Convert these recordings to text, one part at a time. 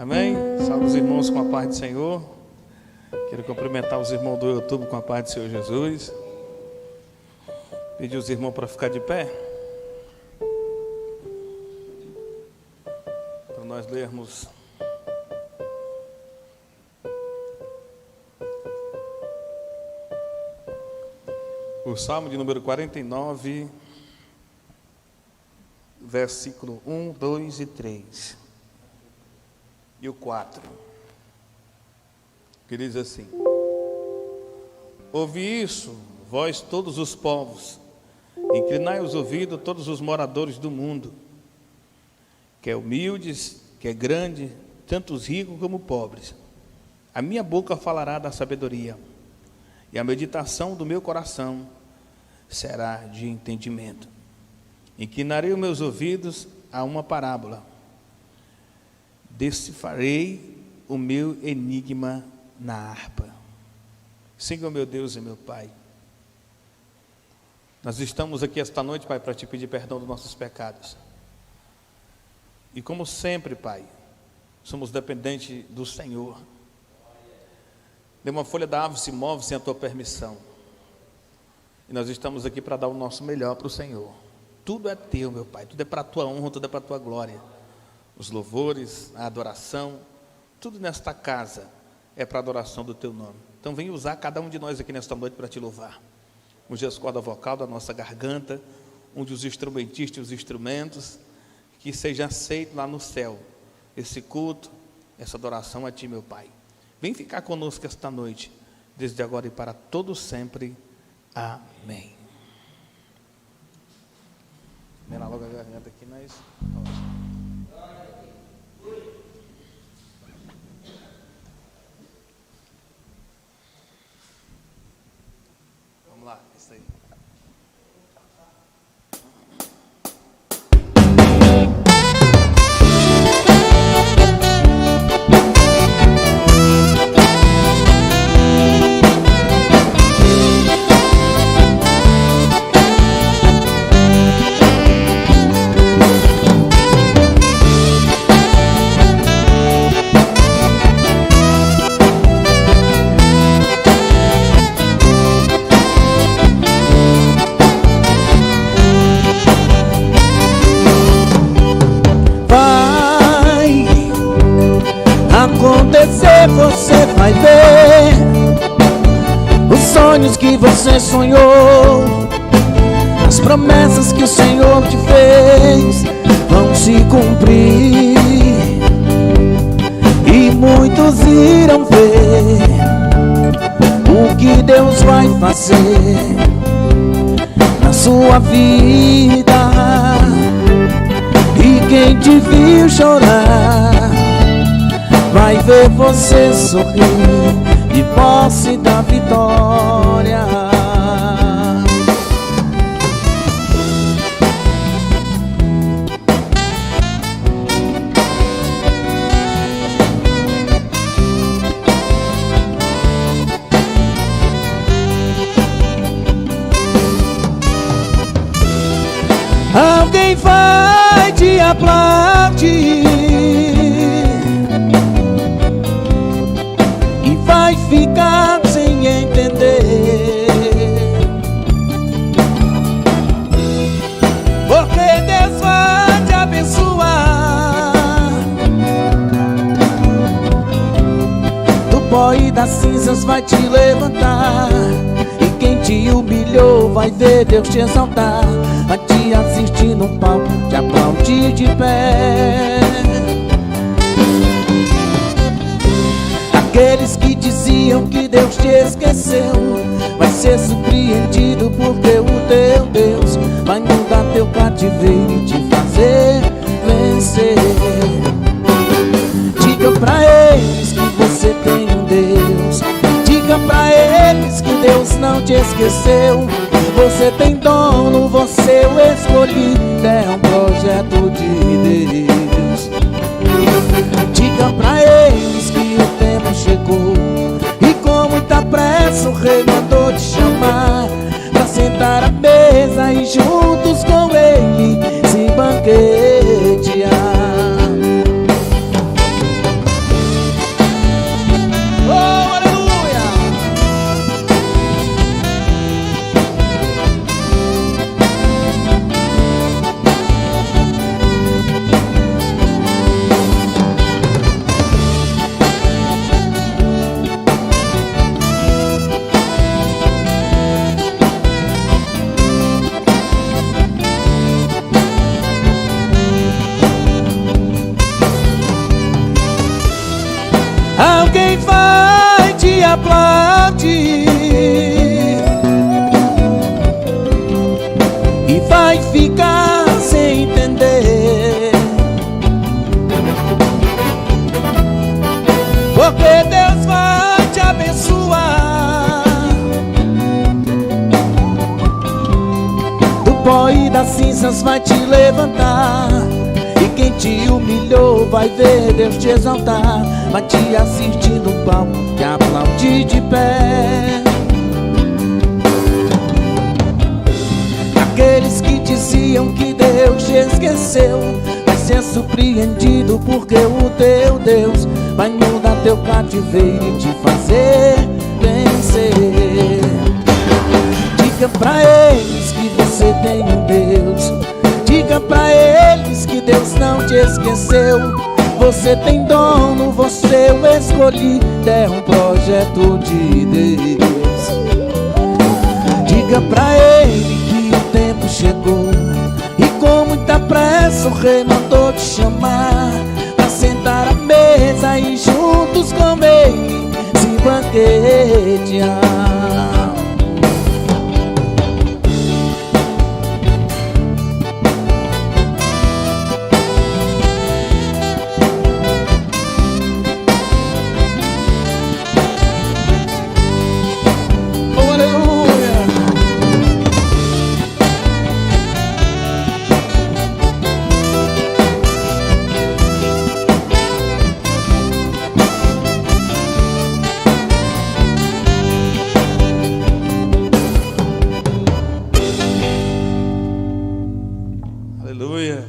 Amém? Salve os irmãos com a paz do Senhor. Quero cumprimentar os irmãos do YouTube com a paz do Senhor Jesus. Pedir os irmãos para ficar de pé, para nós lermos o Salmo de número 49, versículo 1, 2 e 3. E o 4, que diz assim: ouvi isso, vós todos os povos, inclinai os ouvidos todos os moradores do mundo, quer humildes, quer grande, tanto os ricos como pobres. A minha boca falará da sabedoria, e a meditação do meu coração será de entendimento. Inclinarei os meus ouvidos a uma parábola, decifrarei o meu enigma na harpa. Senhor meu Deus e meu Pai, nós estamos aqui esta noite, Pai, para te pedir perdão dos nossos pecados. E como sempre, Pai, somos dependentes do Senhor. Nenhuma folha da árvore se move sem a tua permissão. E nós estamos aqui para dar o nosso melhor para o Senhor. Tudo é teu, meu Pai, tudo é para a tua honra, tudo é para a tua glória. Os louvores, a adoração, tudo nesta casa é para a adoração do teu nome. Então vem usar cada um de nós aqui nesta noite para te louvar. Unge as cordas vocal da nossa garganta, unge os instrumentistas e os instrumentos, que seja aceito lá no céu esse culto, essa adoração a ti, meu Pai. Vem ficar conosco esta noite, desde agora e para todo sempre. Amém. Mena logo a garganta aqui, mas... Vamos lá, isso aí. Você vai ver os sonhos que você sonhou, as promessas que o Senhor te fez vão se cumprir, e muitos irão ver o que Deus vai fazer na sua vida. E quem te viu chorar vai ver você sorrir de posse da vitória. Alguém vai te aplaudir, vai ficar sem entender, porque Deus vai te abençoar. Do pó e das cinzas vai te levantar, e quem te humilhou vai ver Deus te exaltar, vai te assistir no palco, te aplaudir de pé. Aqueles que diziam que Deus te esqueceu vai ser surpreendido, porque o teu Deus vai mudar teu cativeiro e te fazer vencer. Diga pra eles que você tem um Deus, diga pra eles que Deus não te esqueceu. Você tem dono, você é o escolhido, é um projeto de Deus. Diga pra eles que o tempo chegou, e com muita pressa o rei mandou te chamar pra sentar à mesa e juntos com ele se banquetear. aplaudir e vai ficar sem entender, porque Deus vai te abençoar. Do pó e das cinzas vai te levantar, e quem te humilhou vai ver Deus te exaltar. Vai te assistir no palco e aplaudir de pé. Aqueles que diziam que Deus te esqueceu vai ser surpreendido, porque o teu Deus vai mudar teu cativeiro e te fazer vencer. Diga pra eles que você tem um Deus. Diga pra eles que Deus não te esqueceu. Você tem dono, você o escolhido, é um projeto de Deus. Diga pra ele que o tempo chegou e com muita pressa o rei mandou te chamar pra sentar à mesa e juntos com ele se banquetear. Aleluia.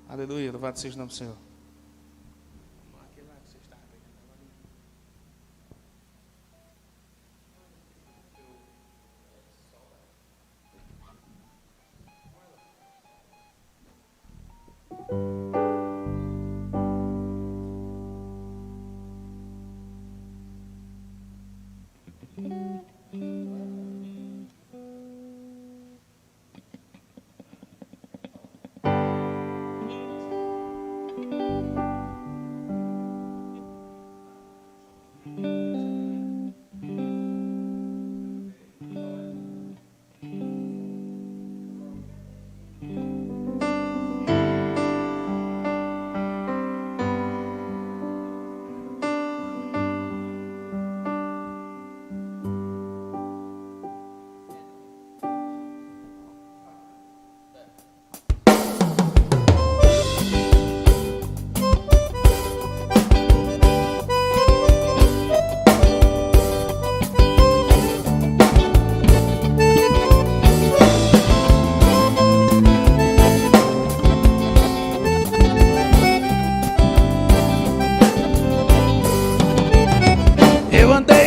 Aleluia, louvado seja o nome do Senhor.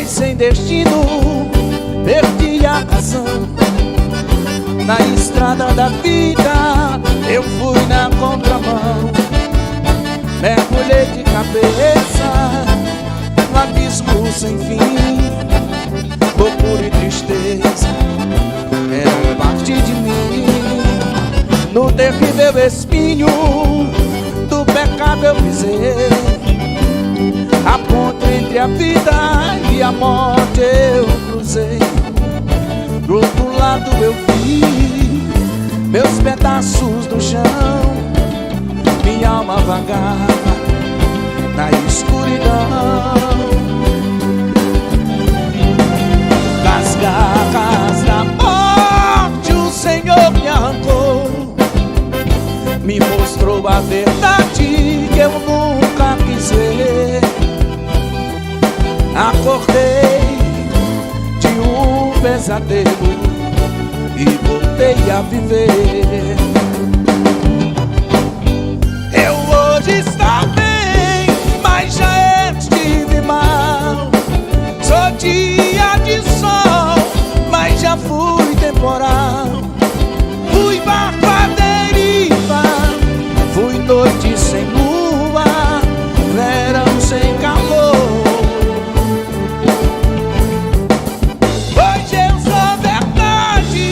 Sem destino, perdi a razão. Na estrada da vida eu fui na contramão. Mergulhei de cabeça no abismo sem fim. Loucura e tristeza eram parte de mim. No terrível espinho do pecado eu pisei. A ponte entre a vida e a morte eu cruzei. Do outro lado eu vi meus pedaços no chão. Minha alma vagava na escuridão. Das garras da morte o Senhor me arrancou. Me mostrou a verdade que eu nunca quis ver. Acordei de um pesadelo e voltei a viver. Eu hoje estou bem, mas já estive mal. Sou dia de sol, mas já fui temporal. Fui barco à deriva, fui noite sem lua, verão sem calor. Hoje eu sou verdade,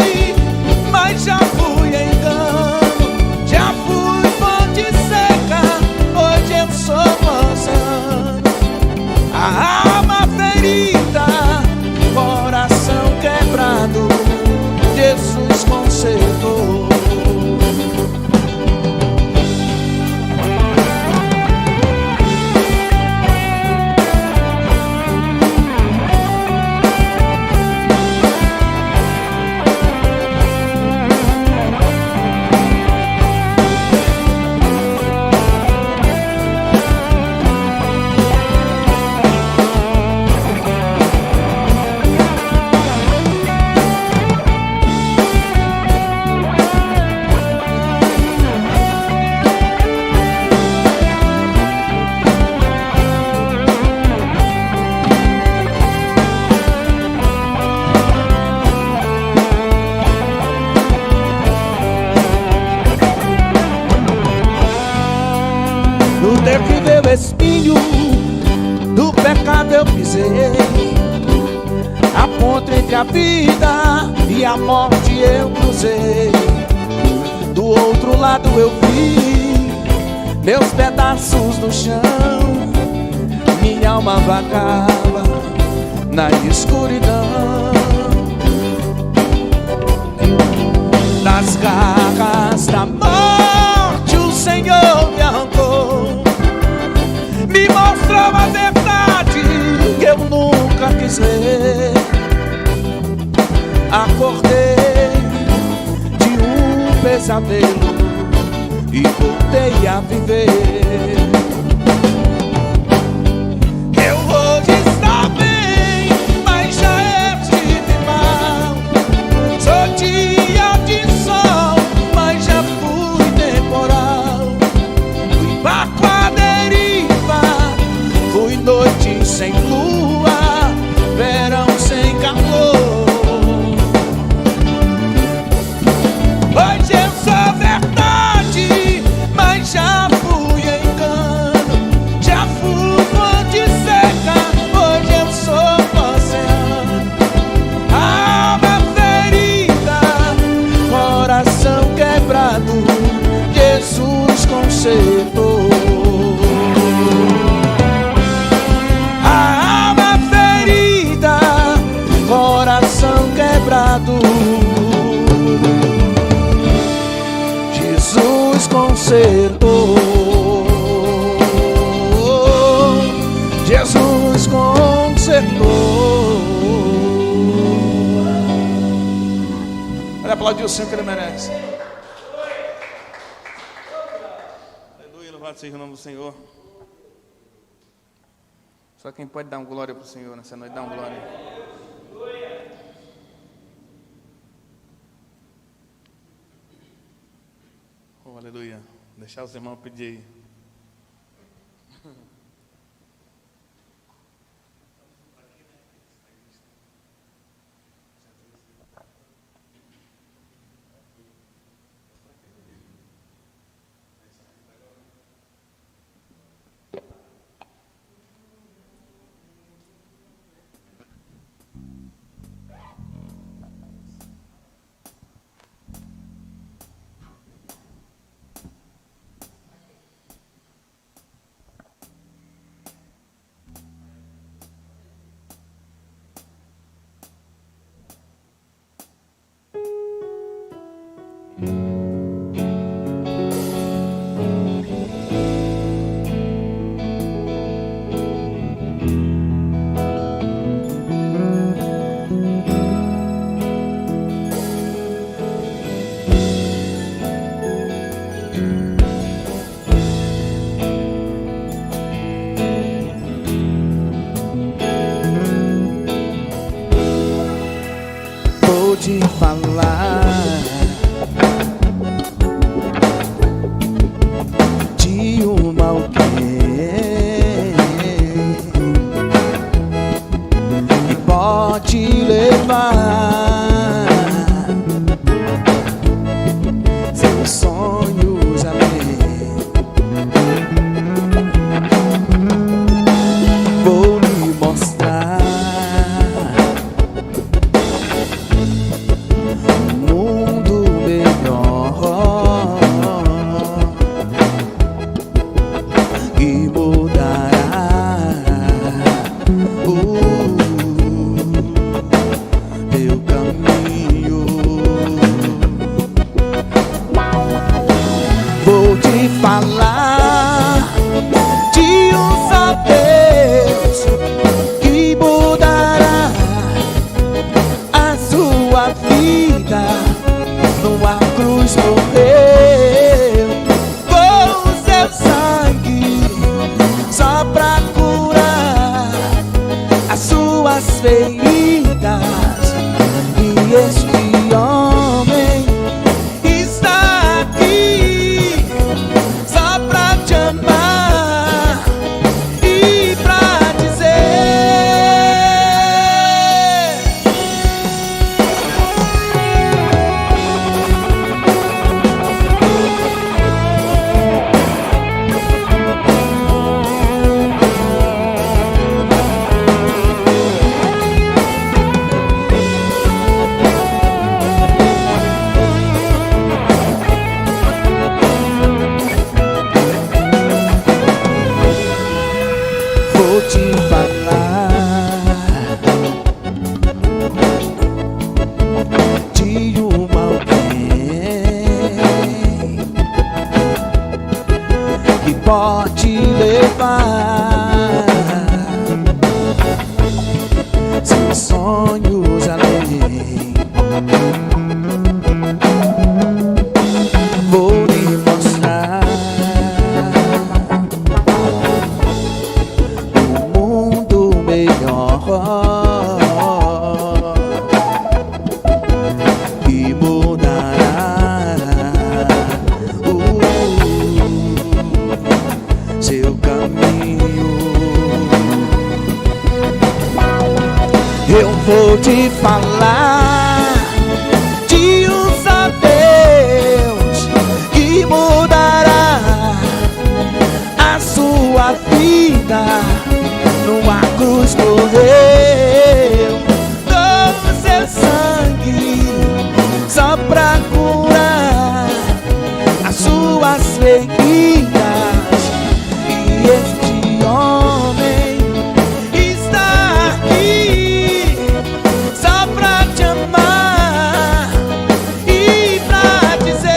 espinho do pecado eu pisei, a ponte entre a vida e a morte eu cruzei. Do outro lado eu vi meus pedaços no chão, minha alma vagava na escuridão. Das garras da morte o Senhor me arrancou, me mostrou a verdade que eu nunca quis ver. Acordei de um pesadelo e voltei a viver. Eu hoje estou bem, mas já estive mal. Sou dia de sol, mas já fui temporal. Fui barco à deriva, fui noite sem lua, verão sem calor. Hoje eu sou verdade, mas já fui engano. Já fui fonte seca, hoje eu sou oceano. Alma ferida, coração quebrado, Jesus consertou. A alma ferida, coração quebrado, Jesus consertou. Jesus consertou. Olha, aplaudir o Senhor que Ele merece. Aleluia, louvado seja o nome do Senhor. Só quem pode dar uma glória para o Senhor nessa noite, dá uma glória. Oh, aleluia. Deixar os irmãos pedir aí. Te falar de uma alguém que pode levar seus sonhos além. Vou lhe mostrar falar de um só Deus que mudará a sua vida. Numa cruz morreu com o seu sangue só pra curar as suas feridas. E este homem está aqui só pra te amar e pra dizer: vou te falar de um só Deus que mudará a sua vida. Numa cruz morreu, todo seu sangue só pra curar as suas feridas. E este homem está aqui só pra te amar e pra dizer: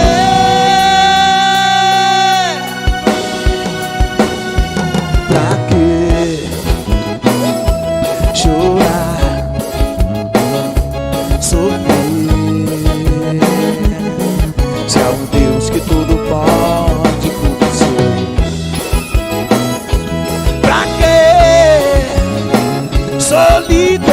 pra que chorar, sofrer, se há um Deus que tudo pode com você? Pra que solidão?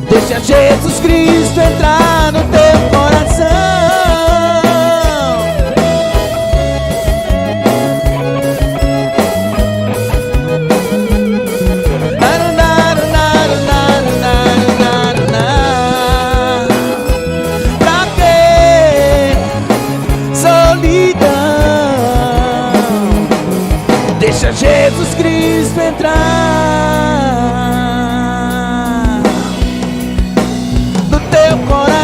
Deixa Jesus Cristo entrar no teu coração. Pra que solidão? Deixa Jesus Cristo entrar no teu coração.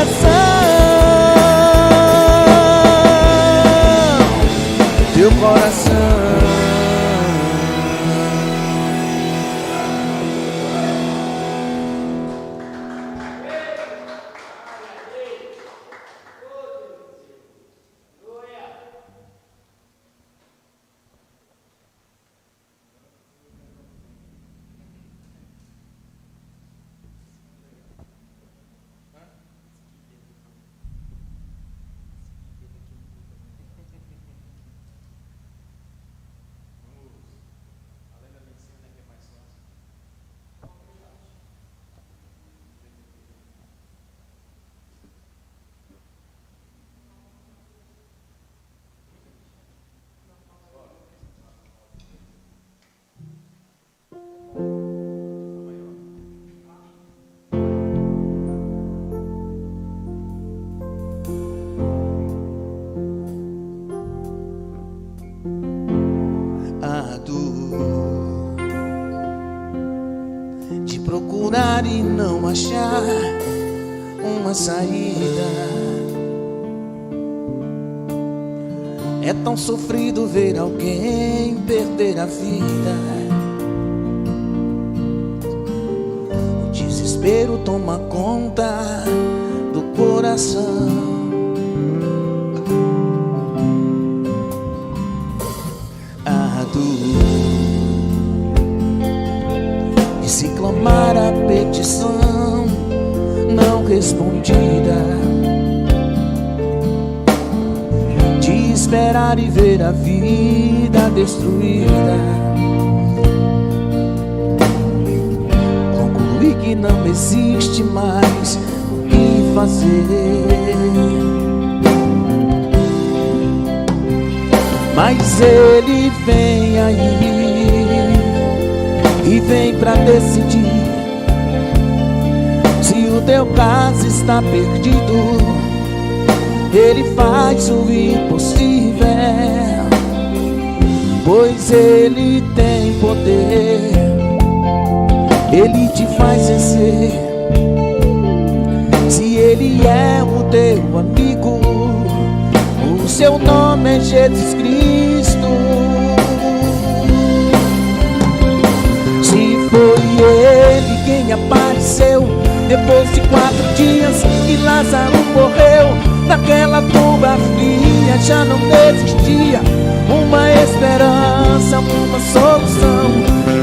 A dor de procurar e não achar uma saída. É tão sofrido ver alguém perder a vida. O desespero toma conta do coração. E se clamar a petição não respondida, de esperar e ver a vida destruída, concluir que não existe mais o que fazer. Mas Ele vem aí e vem pra decidir se o teu caso está perdido. Ele faz o impossível, pois Ele tem poder. Ele te faz vencer. Se Ele é o teu amigo, o seu nome é Jesus Cristo. Se foi Ele quem apareceu depois de 4 dias que Lázaro morreu, naquela tumba fria já não existia uma esperança, uma solução.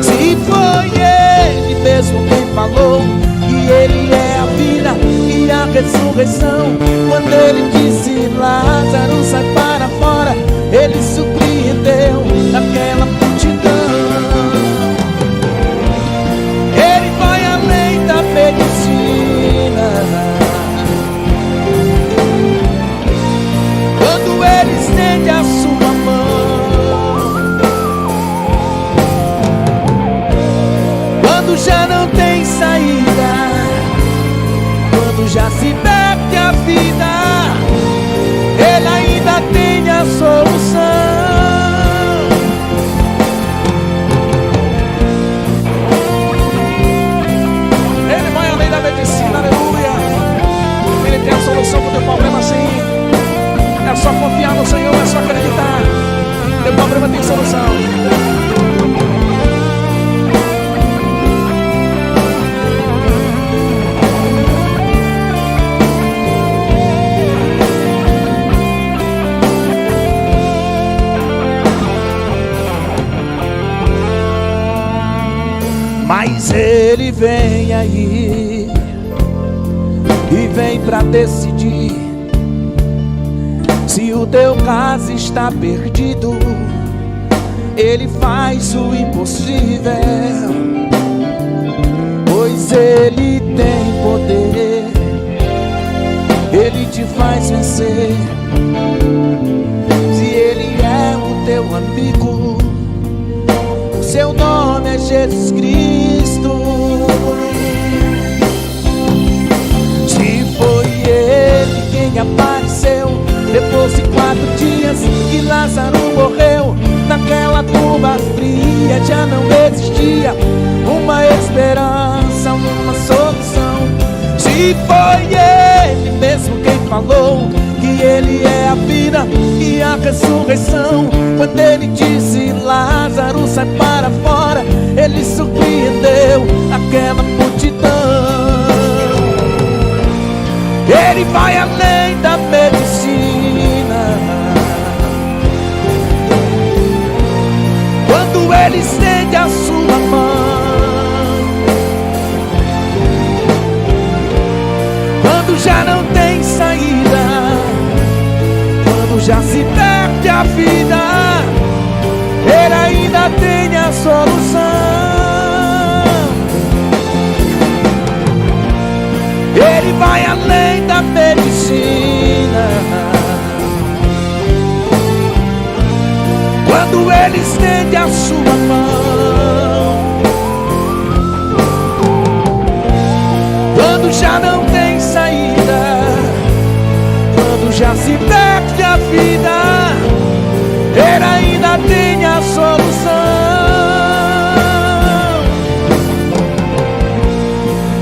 Se foi Ele mesmo quem falou que Ele é a vida e a ressurreição, quando Ele disse Lázaro sai para fora, Ele surpreendeu naquela multidão. Ele vai além da medicina. Quando Ele estende a sua mão, quando já não tem a vida, Ele ainda tem a solução. Ele vai além da medicina, aleluia. Ele tem a solução para o teu problema, sim. É só confiar no Senhor, é só acreditar. Teu problema tem solução. Mas Ele vem aí e vem pra decidir se o teu caso está perdido. Ele faz o impossível, pois Ele tem poder. Ele te faz vencer. Se Ele é o teu amigo, seu nome é Jesus Cristo. Se foi Ele quem apareceu depois de 4 dias que Lázaro morreu, naquela tumba fria já não existia uma esperança, uma solução. Se foi Ele mesmo quem falou que Ele é a vida e a ressurreição, quando Ele disse Lázaro sai para fora, Ele surpreendeu aquela multidão. Ele vai além da medicina. Quando Ele estende a sua mão, quando já não tem saída, quando já se perde a vida, Ele ainda tem a solução. Ele vai além da medicina. Quando Ele estende a sua mão, quando já não tem saída, quando já se perde a vida, Ele ainda tem a solução.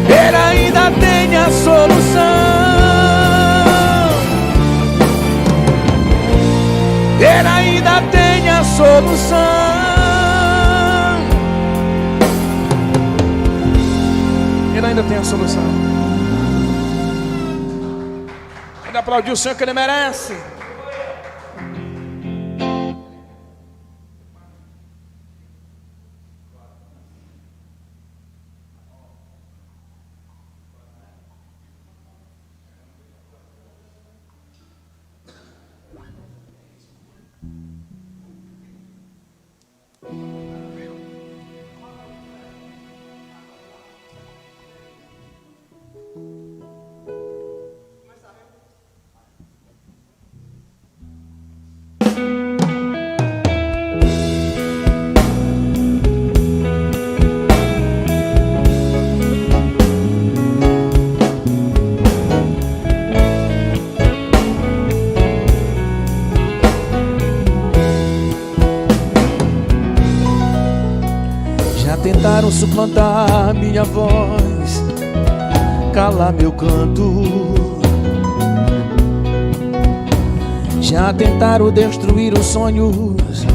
Ele ainda tem a solução. Ele ainda tem a solução. Ele ainda tem a solução. Ele aplaudiu o Senhor que Ele merece. Tentaram suplantar minha voz, calar meu canto. Já tentaram destruir os sonhos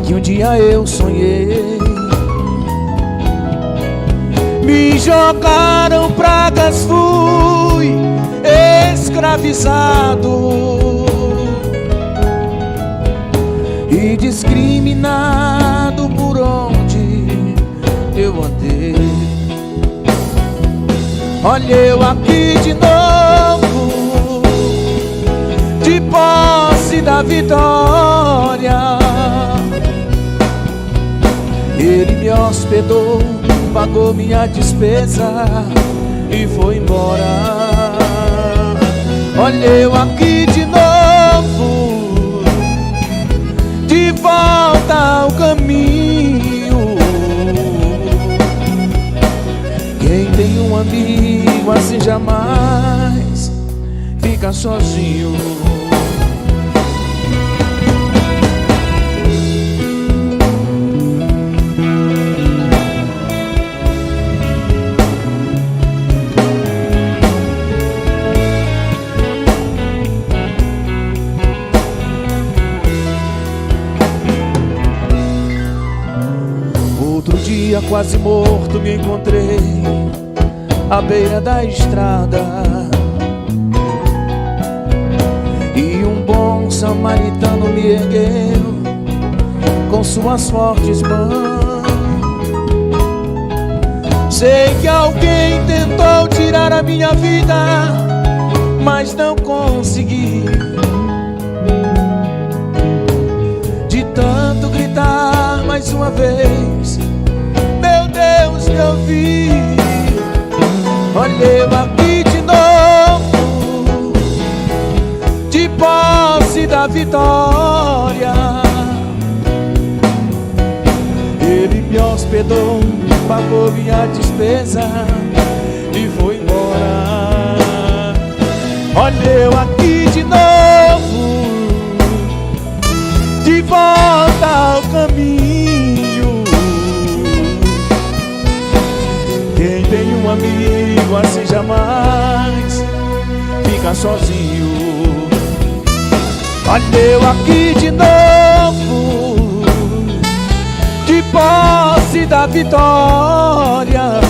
que um dia eu sonhei. Me jogaram pragas, fui escravizado e discriminado por onde eu andei. Olha eu aqui de novo, de posse da vitória. Ele me hospedou, pagou minha despesa e foi embora. Olha eu aqui de novo, de volta ao caminho. Quem tem um amigo assim jamais fica sozinho. Outro dia quase morto me encontrei à beira da estrada, e um bom samaritano me ergueu com suas fortes mãos. Sei que alguém tentou tirar a minha vida, mas não consegui. De tanto gritar mais uma vez, meu Deus, me ouvi. Olha eu aqui de novo, de posse da vitória. Ele me hospedou, pagou minha despesa e foi embora. Olha eu aqui de novo, de volta ao caminho. Quem tem um amigo assim jamais fica sozinho. Olha eu aqui de novo, de posse da vitória.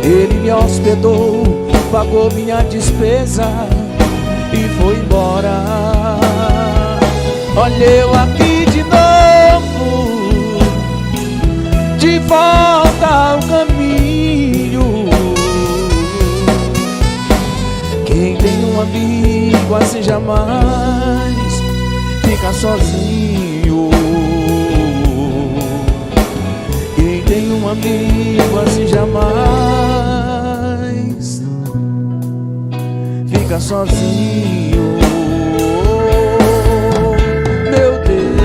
Ele me hospedou, pagou minha despesa e foi embora. Olha eu aqui de novo, de volta ao caminho. Quem tem um amigo assim jamais fica sozinho. Quem tem um amigo assim jamais fica sozinho. Meu Deus.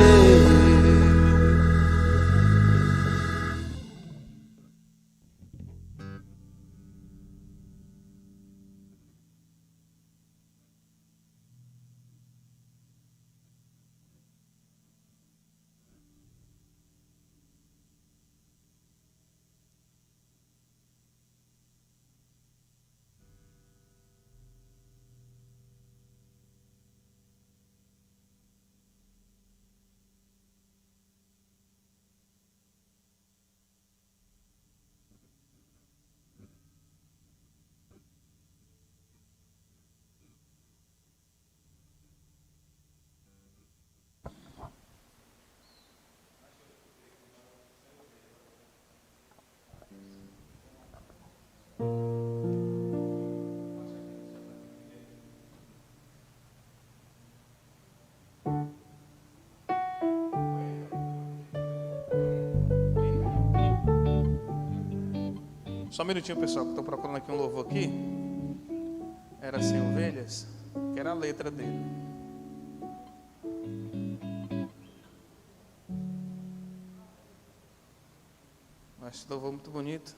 Só um minutinho, pessoal, que estou procurando aqui um louvor aqui. Era assim, ovelhas, que era a letra dele. Acho esse louvor muito bonito.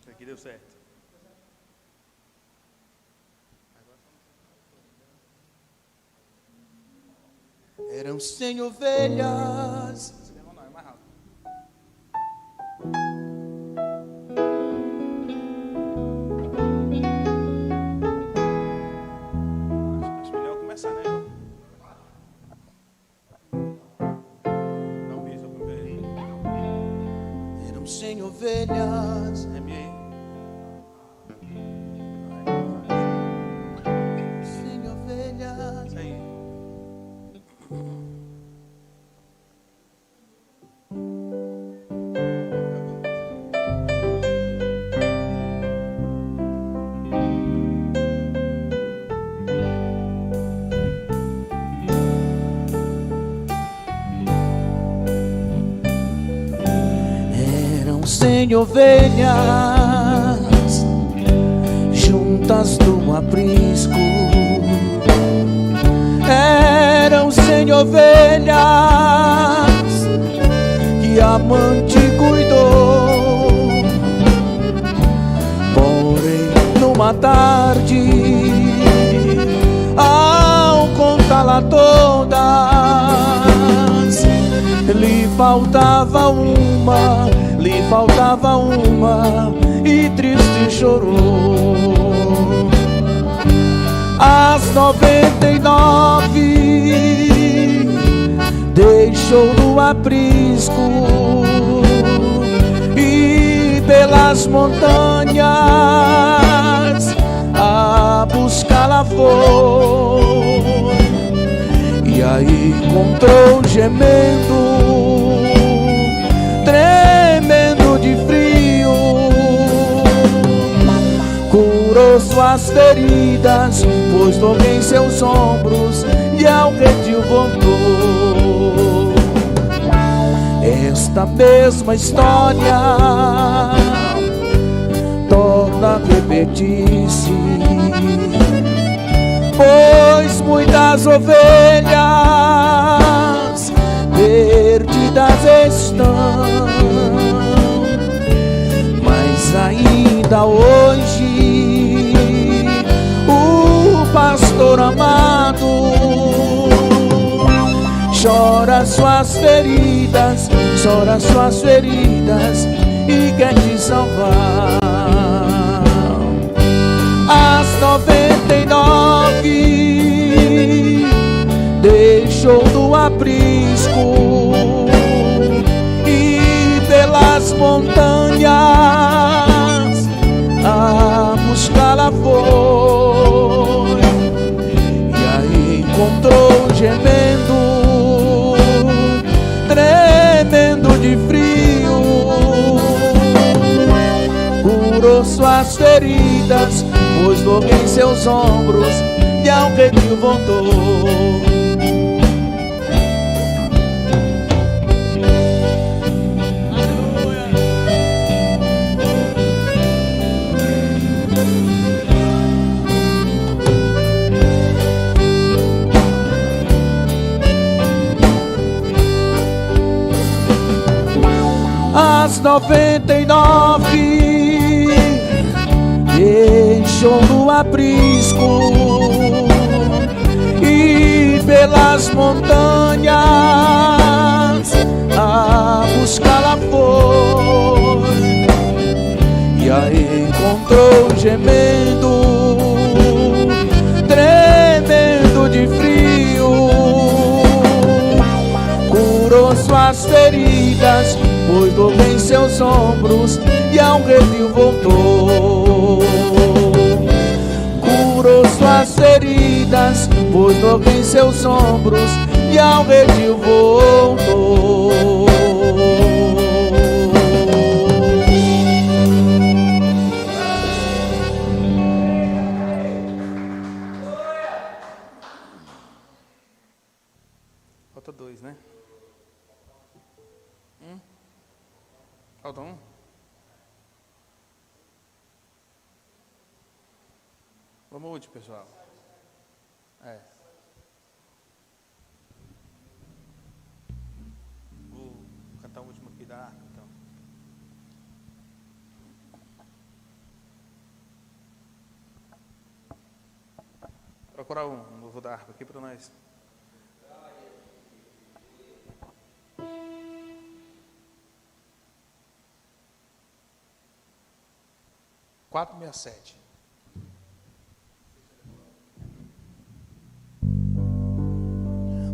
Aqui deu certo. Eram 100 ovelhas. Não, é mais rápido. Acho melhor começar, né? Não, isso também. Eram 100 ovelhas. Remiei. 100 ovelhas. Isso aí. 100 ovelhas juntas no aprisco. Eram 100 ovelhas que a amante cuidou. Porém, numa tarde, ao contá-la todas, lhe faltava uma, e triste chorou. As 99 deixou no aprisco e pelas montanhas a buscá-la foi. E aí encontrou gemendo, tremendo de frio, curou suas feridas, pôs logo em seus ombros e ao redil voltou. Esta mesma história torna a repetir-se, pois muitas ovelhas perdidas estão, mas ainda hoje o pastor amado chora suas feridas e quer te salvar. As 99 deixou no aprisco e pelas montanhas a buscá-la foi. E aí encontrou gemendo, tremendo de frio, curou suas feridas, pôs logo em seus ombros e ao redil voltou. As 99 deixou no aprisco e pelas montanhas a buscá-la foi. E aí encontrou gemendo, tremendo de frio, curou suas feridas, pôs logo em seus ombros e ao redil voltou. Curou suas feridas, pôs logo em seus ombros e ao redil voltou. Falta 2, né? Falta 1? Vamos último, pessoal. Vou cantar o último aqui da harpa, então. Procurar um louvor da harpa aqui para nós. Quatro 67.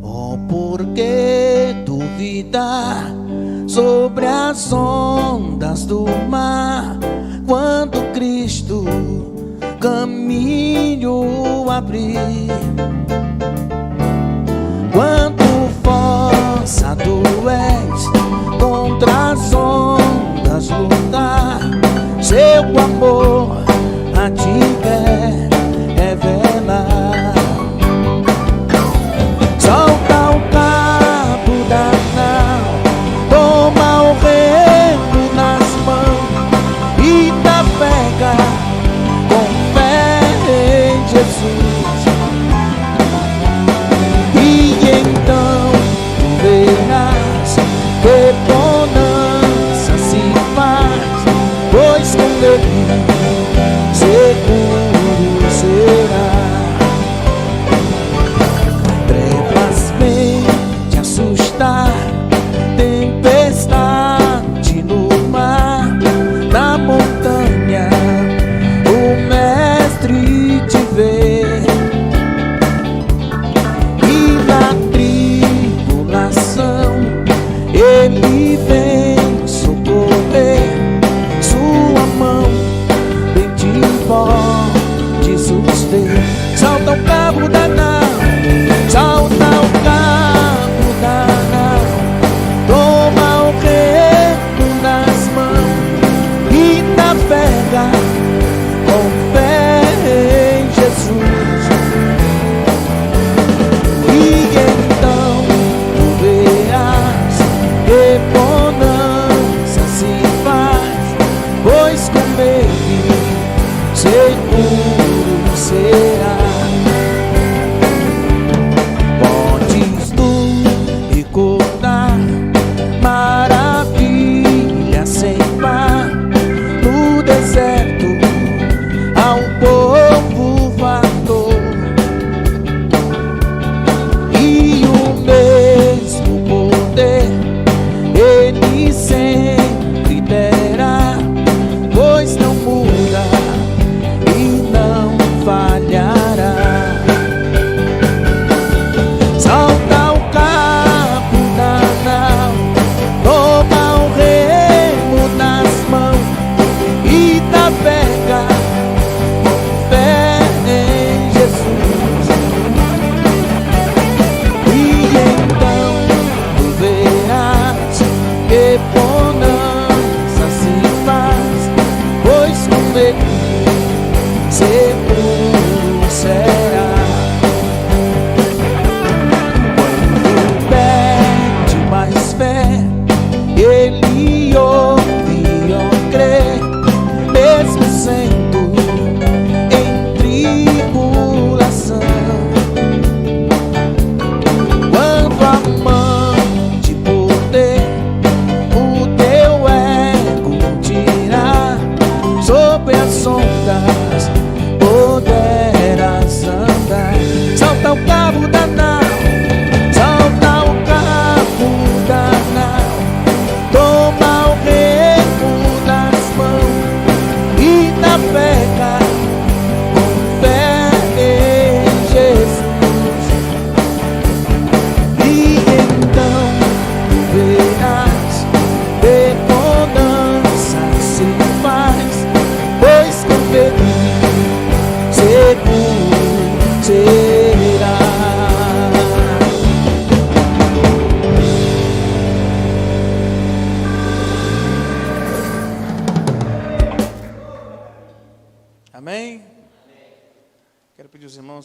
Oh, por que duvidar sobre as ondas do mar, quando Cristo caminho abrir? Quanto força tu és contra as ondas lutar, seu amor a ti quer revelar. Solta o cabo da nau, toma o remo nas mãos.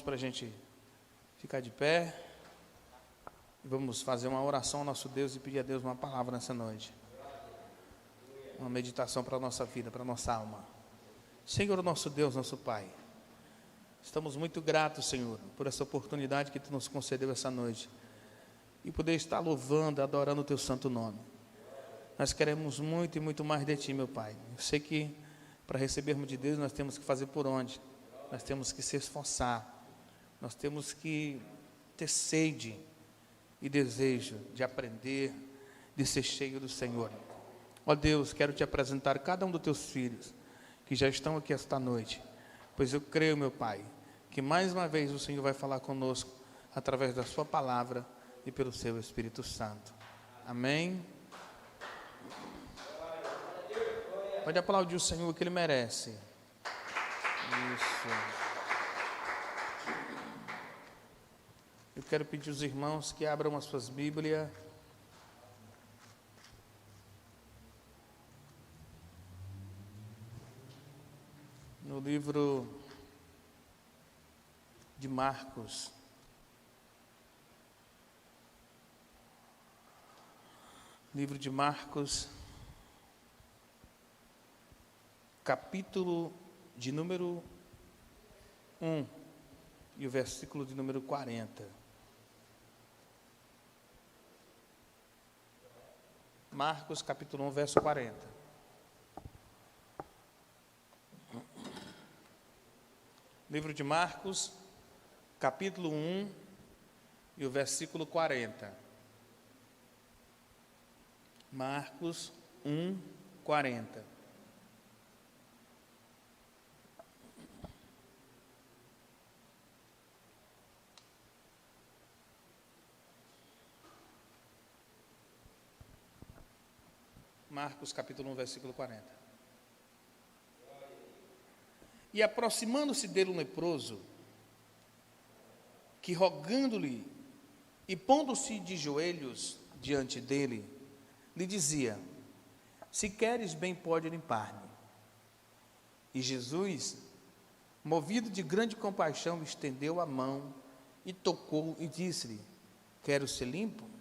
para a gente ficar de pé. E vamos fazer uma oração ao nosso Deus e pedir a Deus uma palavra nessa noite. Uma meditação para a nossa vida, para a nossa alma. Senhor, nosso Deus, nosso Pai, estamos muito gratos, Senhor, por essa oportunidade que Tu nos concedeu essa noite. E poder estar louvando, adorando o Teu santo nome. Nós queremos muito e muito mais de Ti, meu Pai. Eu sei que para recebermos de Deus nós temos que fazer por onde? Nós temos que se esforçar. Nós temos que ter sede e desejo de aprender, de ser cheio do Senhor. Ó Deus, quero Te apresentar cada um dos Teus filhos que já estão aqui esta noite, pois eu creio, meu Pai, que mais uma vez o Senhor vai falar conosco através da Sua palavra e pelo Seu Espírito Santo. Amém? Pode aplaudir o Senhor que Ele merece. Isso. Eu quero pedir aos irmãos que abram as suas Bíblias. No livro de Marcos. Livro de Marcos, capítulo de número 1 e o versículo de número 40. Marcos, capítulo 1, verso 40. Livro de Marcos, capítulo 1 e o versículo 40. Marcos 1, 40. Marcos capítulo 1, versículo 40. E aproximando-se dele um leproso, que rogando-lhe e pondo-se de joelhos diante dele, lhe dizia: se queres bem, pode limpar-me. E Jesus, movido de grande compaixão, estendeu a mão e tocou e disse-lhe: quero ser limpo?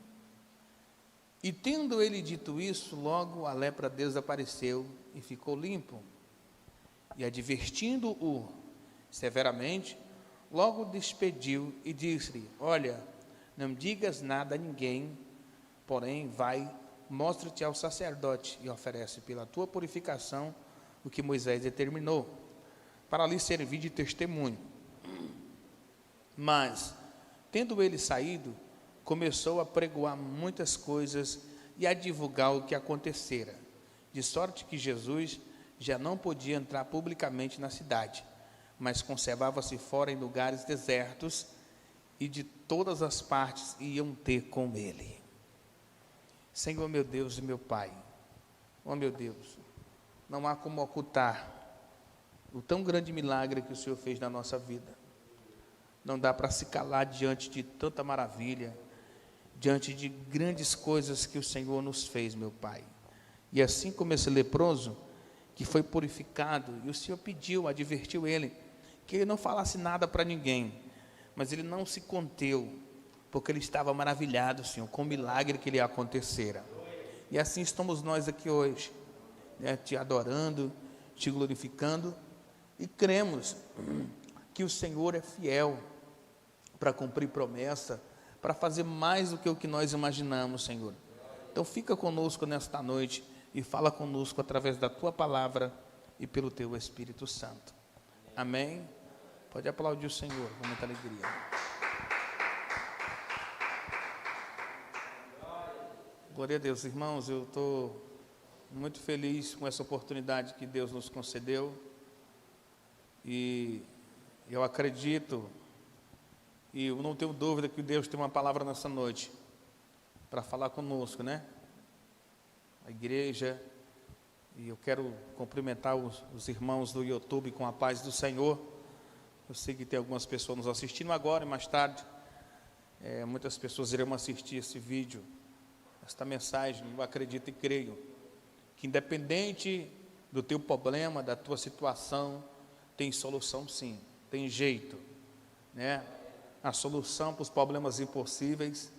E tendo ele dito isso, logo a lepra desapareceu e ficou limpo. E advertindo-o severamente, logo o despediu e disse-lhe: olha, não digas nada a ninguém, porém vai, mostra-te ao sacerdote e oferece pela tua purificação o que Moisés determinou, para lhe servir de testemunho. Mas, tendo ele saído, começou a pregoar muitas coisas e a divulgar o que acontecera, de sorte que Jesus já não podia entrar publicamente na cidade, mas conservava-se fora em lugares desertos, e de todas as partes iam ter com ele. Senhor, meu Deus e meu Pai, ó meu Deus, não há como ocultar o tão grande milagre que o Senhor fez na nossa vida. Não dá para se calar diante de tanta maravilha, diante de grandes coisas que o Senhor nos fez, meu Pai. E assim como esse leproso, que foi purificado, e o Senhor pediu, advertiu ele, que ele não falasse nada para ninguém, mas ele não se conteu, porque ele estava maravilhado, Senhor, com o milagre que lhe acontecera. E assim estamos nós aqui hoje, né, te adorando, te glorificando, e cremos que o Senhor é fiel para cumprir promessa, para fazer mais do que o que nós imaginamos, Senhor. Então fica conosco nesta noite e fala conosco através da Tua palavra e pelo Teu Espírito Santo. Amém? Pode aplaudir o Senhor com muita alegria. Glória a Deus, irmãos, eu estou muito feliz com essa oportunidade que Deus nos concedeu, e eu acredito, e eu não tenho dúvida que Deus tem uma palavra nessa noite, para falar conosco, né? A igreja, e eu quero cumprimentar os irmãos do YouTube com a paz do Senhor. Eu sei que tem algumas pessoas nos assistindo agora e mais tarde, muitas pessoas irão assistir esse vídeo, esta mensagem. Eu acredito e creio que independente do teu problema, da tua situação, tem solução sim, tem jeito. né, a solução para os problemas impossíveis,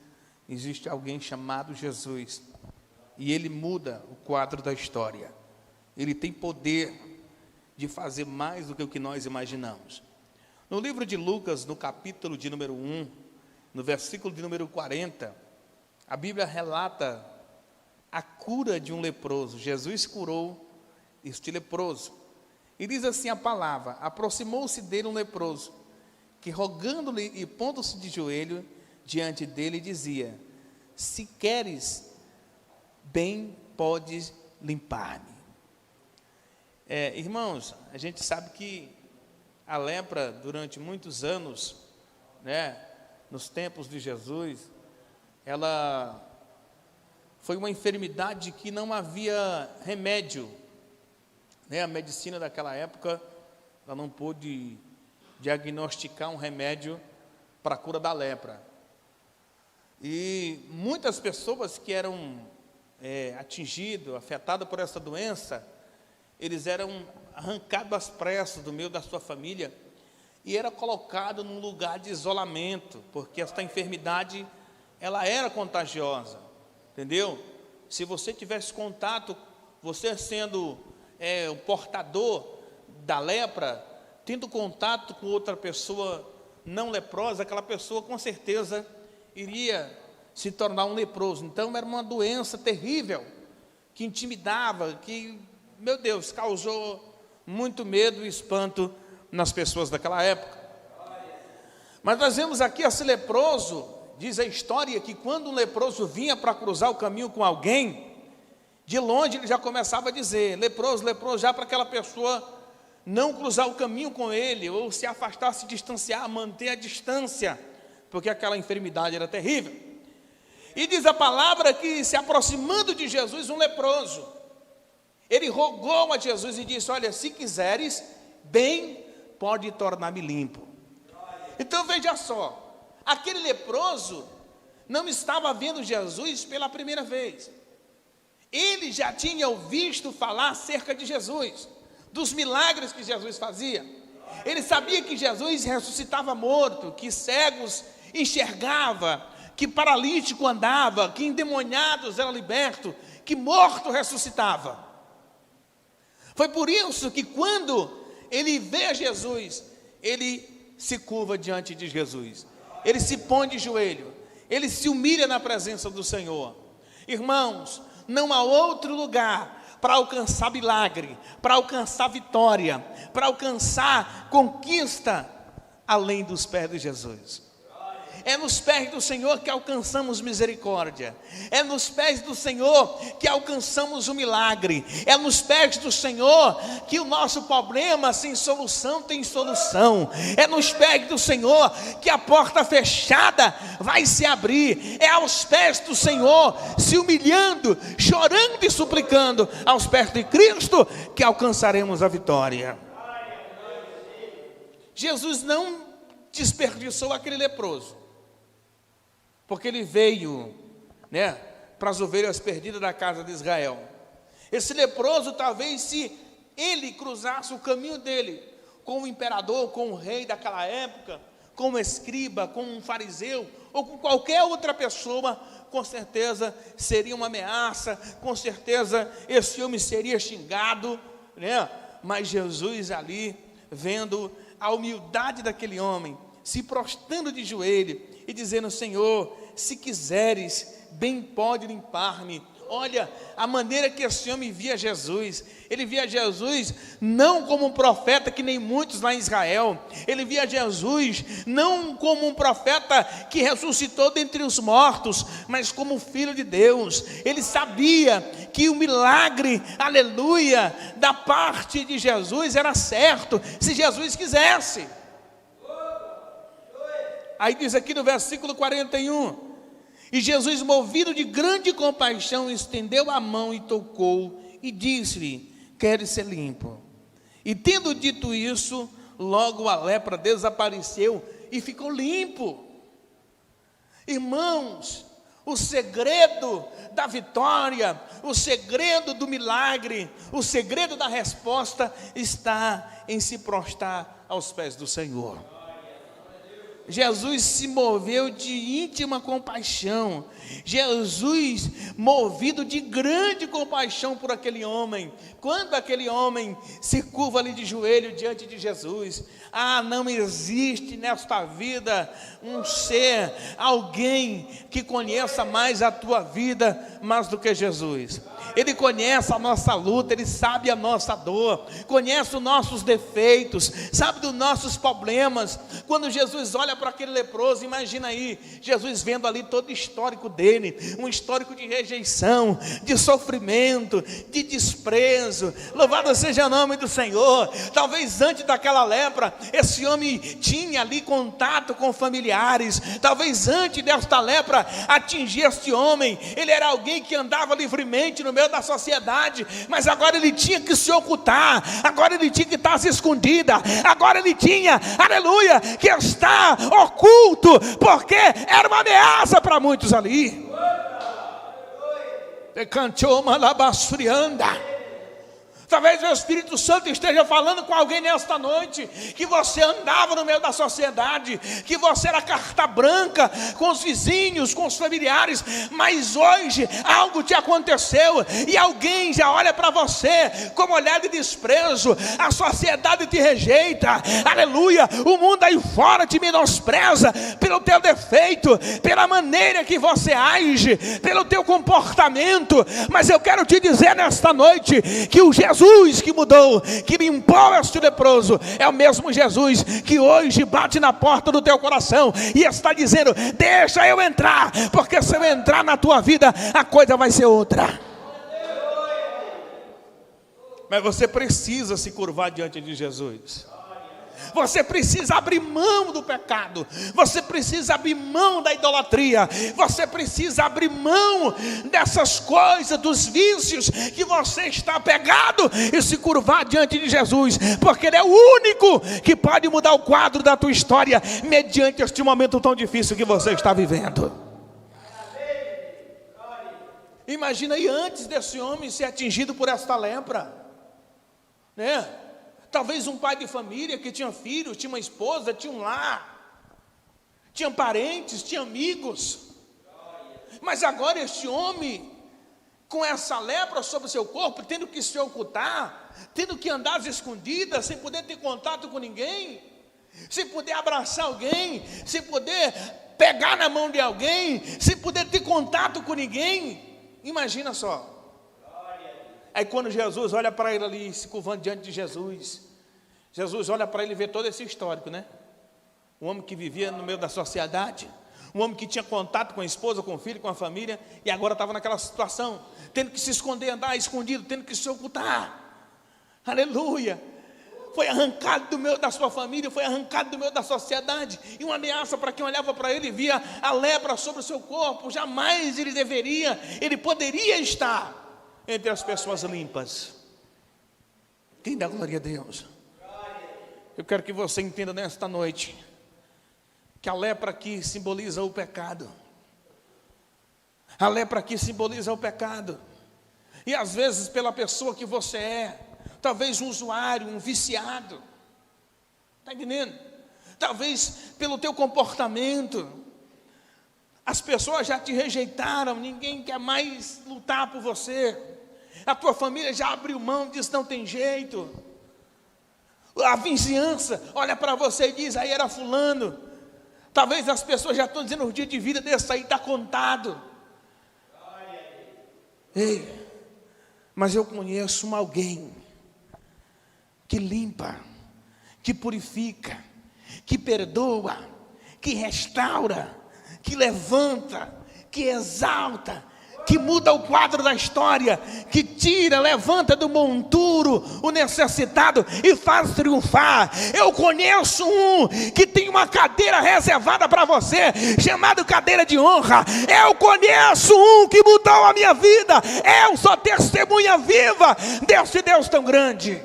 existe alguém chamado Jesus, e ele muda o quadro da história. Ele tem poder de fazer mais do que o que nós imaginamos. No livro de Lucas, no capítulo de número 1, no versículo de número 40, a Bíblia relata a cura de um leproso. Jesus curou este leproso. E diz assim a palavra: aproximou-se dele um leproso, que rogando-lhe e pondo-se de joelho diante dele, dizia: se queres, bem podes limpar-me. Irmãos, a gente sabe que a lepra, durante muitos anos, né, nos tempos de Jesus, ela foi uma enfermidade que não havia remédio, né? A medicina daquela época, ela não pôde diagnosticar um remédio para a cura da lepra. E muitas pessoas que eram atingidas, afetadas por essa doença, eles eram arrancados às pressas do meio da sua família e era colocado num lugar de isolamento, porque esta enfermidade, ela era contagiosa, entendeu? Se você tivesse contato, você sendo o portador da lepra, tendo contato com outra pessoa não leprosa, aquela pessoa com certeza iria se tornar um leproso. Então era uma doença terrível, que intimidava, que, meu Deus, causou muito medo e espanto nas pessoas daquela época. Mas nós vemos aqui esse leproso, diz a história que quando um leproso vinha para cruzar o caminho com alguém, de longe ele já começava a dizer: leproso, leproso, já para aquela pessoa não cruzar o caminho com ele, ou se afastar, se distanciar, manter a distância, porque aquela enfermidade era terrível. E diz a palavra que, se aproximando de Jesus, um leproso, ele rogou a Jesus e disse: olha, se quiseres, bem pode tornar-me limpo. Então veja só, aquele leproso não estava vendo Jesus pela primeira vez. Ele já tinha ouvido falar acerca de Jesus, dos milagres que Jesus fazia. Ele sabia que Jesus ressuscitava morto, que cegos enxergava, que paralítico andava, que endemoniados era liberto, que morto ressuscitava. Foi por isso que quando ele vê Jesus, ele se curva diante de Jesus, ele se põe de joelho, ele se humilha na presença do Senhor. Irmãos, não há outro lugar para alcançar milagre, para alcançar vitória, para alcançar conquista, além dos pés de Jesus. É nos pés do Senhor que alcançamos misericórdia. É nos pés do Senhor que alcançamos o milagre. É nos pés do Senhor que o nosso problema sem solução tem solução. É nos pés do Senhor que a porta fechada vai se abrir. É aos pés do Senhor, se humilhando, chorando e suplicando, aos pés de Cristo, que alcançaremos a vitória. Jesus não desperdiçou aquele leproso, porque ele veio, né, para as ovelhas perdidas da casa de Israel. Esse leproso, talvez, se ele cruzasse o caminho dele com o imperador, com o rei daquela época, com um escriba, com um fariseu, ou com qualquer outra pessoa, com certeza seria uma ameaça, com certeza esse homem seria xingado, né? Mas Jesus ali, vendo a humildade daquele homem, se prostrando de joelho e dizendo: Senhor, se quiseres, bem pode limpar-me. Olha a maneira que esse homem via Jesus. Ele via Jesus não como um profeta, que nem muitos lá em Israel. Ele via Jesus não como um profeta que ressuscitou dentre os mortos, mas como filho de Deus. Ele sabia que o milagre, aleluia, da parte de Jesus era certo, se Jesus quisesse. Aí diz aqui no versículo 41, e Jesus, movido de grande compaixão, estendeu a mão e tocou, e disse-lhe: queres ser limpo? E tendo dito isso, logo a lepra desapareceu e ficou limpo. Irmãos, o segredo da vitória, o segredo do milagre, o segredo da resposta está em se prostrar aos pés do Senhor. Jesus se moveu de íntima compaixão. Jesus movido de grande compaixão por aquele homem. Quando aquele homem se curva ali de joelho diante de Jesus, não existe nesta vida um ser, alguém que conheça mais a tua vida mais do que Jesus. Ele conhece a nossa luta, Ele sabe a nossa dor, conhece os nossos defeitos, sabe dos nossos problemas. Quando Jesus olha para aquele leproso, imagina aí, Jesus vendo ali todo o histórico dele, um histórico de rejeição, de sofrimento, de desprezo. Louvado seja o nome do Senhor. Talvez antes daquela lepra, esse homem tinha ali contato com familiares. Talvez antes desta lepra atingir este homem, ele era alguém que andava livremente no meio da sociedade, mas agora ele tinha que se ocultar, agora ele tinha que estar se escondida, agora ele tinha, aleluia, que estar oculto, porque era uma ameaça para muitos ali. Decantou uma labasfrianda. Talvez o Espírito Santo esteja falando com alguém nesta noite, que você andava no meio da sociedade, que você era carta branca com os vizinhos, com os familiares, mas hoje algo te aconteceu, e alguém já olha para você como olhar de desprezo, a sociedade te rejeita, aleluia, o mundo aí fora te menospreza, pelo teu defeito, pela maneira que você age, pelo teu comportamento, mas eu quero te dizer nesta noite, que o Jesus que mudou, que limpou este leproso, é o mesmo Jesus que hoje bate na porta do teu coração e está dizendo: deixa eu entrar, porque se eu entrar na tua vida, a coisa vai ser outra. Mas você precisa se curvar diante de Jesus. Você precisa abrir mão do pecado, você precisa abrir mão da idolatria, você precisa abrir mão dessas coisas, dos vícios que você está apegado, e se curvar diante de Jesus, porque Ele é o único que pode mudar o quadro da tua história, mediante este momento tão difícil que você está vivendo. Imagina aí, antes desse homem ser atingido por esta lepra, né? Talvez um pai de família que tinha filhos, tinha uma esposa, tinha um lar, tinha parentes, tinha amigos. Mas agora este homem, com essa lepra sobre o seu corpo, tendo que se ocultar, tendo que andar às escondidas, sem poder ter contato com ninguém, sem poder abraçar alguém, sem poder pegar na mão de alguém, sem poder ter contato com ninguém. Imagina só. Aí quando Jesus olha para ele ali, se curvando diante de Jesus, Jesus olha para ele e vê todo esse histórico, né? Um homem que vivia no meio da sociedade, um homem que tinha contato com a esposa, com o filho, com a família, e agora estava naquela situação, tendo que se esconder, andar escondido, tendo que se ocultar. Aleluia! Foi arrancado do meio da sua família, foi arrancado do meio da sociedade, e uma ameaça para quem olhava para ele e via a lepra sobre o seu corpo. Jamais ele poderia estar entre as pessoas limpas. Quem dá glória a Deus? Eu quero que você entenda nesta noite que a lepra aqui simboliza o pecado. A lepra aqui simboliza o pecado. E às vezes pela pessoa que você é, talvez um usuário, um viciado, está entendendo? Talvez pelo teu comportamento, as pessoas já te rejeitaram, ninguém quer mais lutar por você. A tua família já abriu mão, diz não tem jeito. A vizinhança olha para você e diz, aí era fulano. Talvez as pessoas já estão dizendo, o dia de vida desse aí está contado. Ei, mas eu conheço alguém que limpa, que purifica, que perdoa, que restaura, que levanta, que exalta, que muda o quadro da história, que tira, levanta do monturo o necessitado e faz triunfar. Eu conheço um que tem uma cadeira reservada para você, chamada cadeira de honra. Eu conheço um que mudou a minha vida. Eu sou testemunha viva desse Deus tão grande.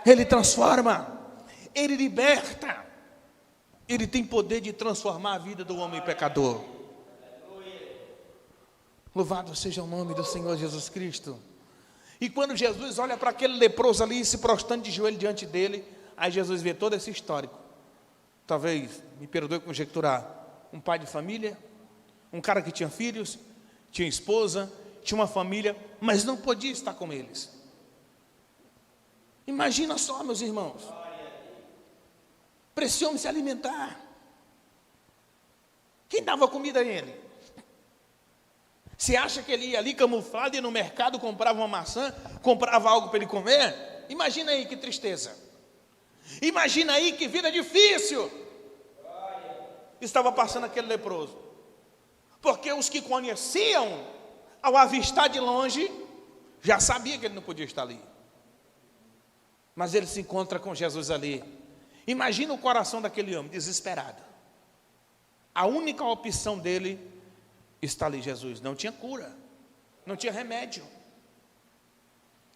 Ele transforma, Ele liberta, Ele tem poder de transformar a vida do homem pecador. Louvado seja o nome do Senhor Jesus Cristo. E quando Jesus olha para aquele leproso ali, se prostrando de joelho diante dele, aí Jesus vê todo esse histórico. talvez, me perdoe conjecturar, um pai de família, um cara que tinha filhos, tinha esposa, tinha uma família, mas não podia estar com eles. Imagina só, meus irmãos, para esse homem se alimentar, quem dava comida a ele? Você acha que ele ia ali camuflado, ia no mercado, comprava uma maçã, comprava algo para ele comer? Imagina aí que tristeza. Imagina aí que vida difícil estava passando aquele leproso. Porque os que conheciam, ao avistar de longe, já sabia que ele não podia estar ali. Mas ele se encontra com Jesus ali. Imagina o coração daquele homem, desesperado. A única opção dele está ali, Jesus. Não tinha cura, não tinha remédio.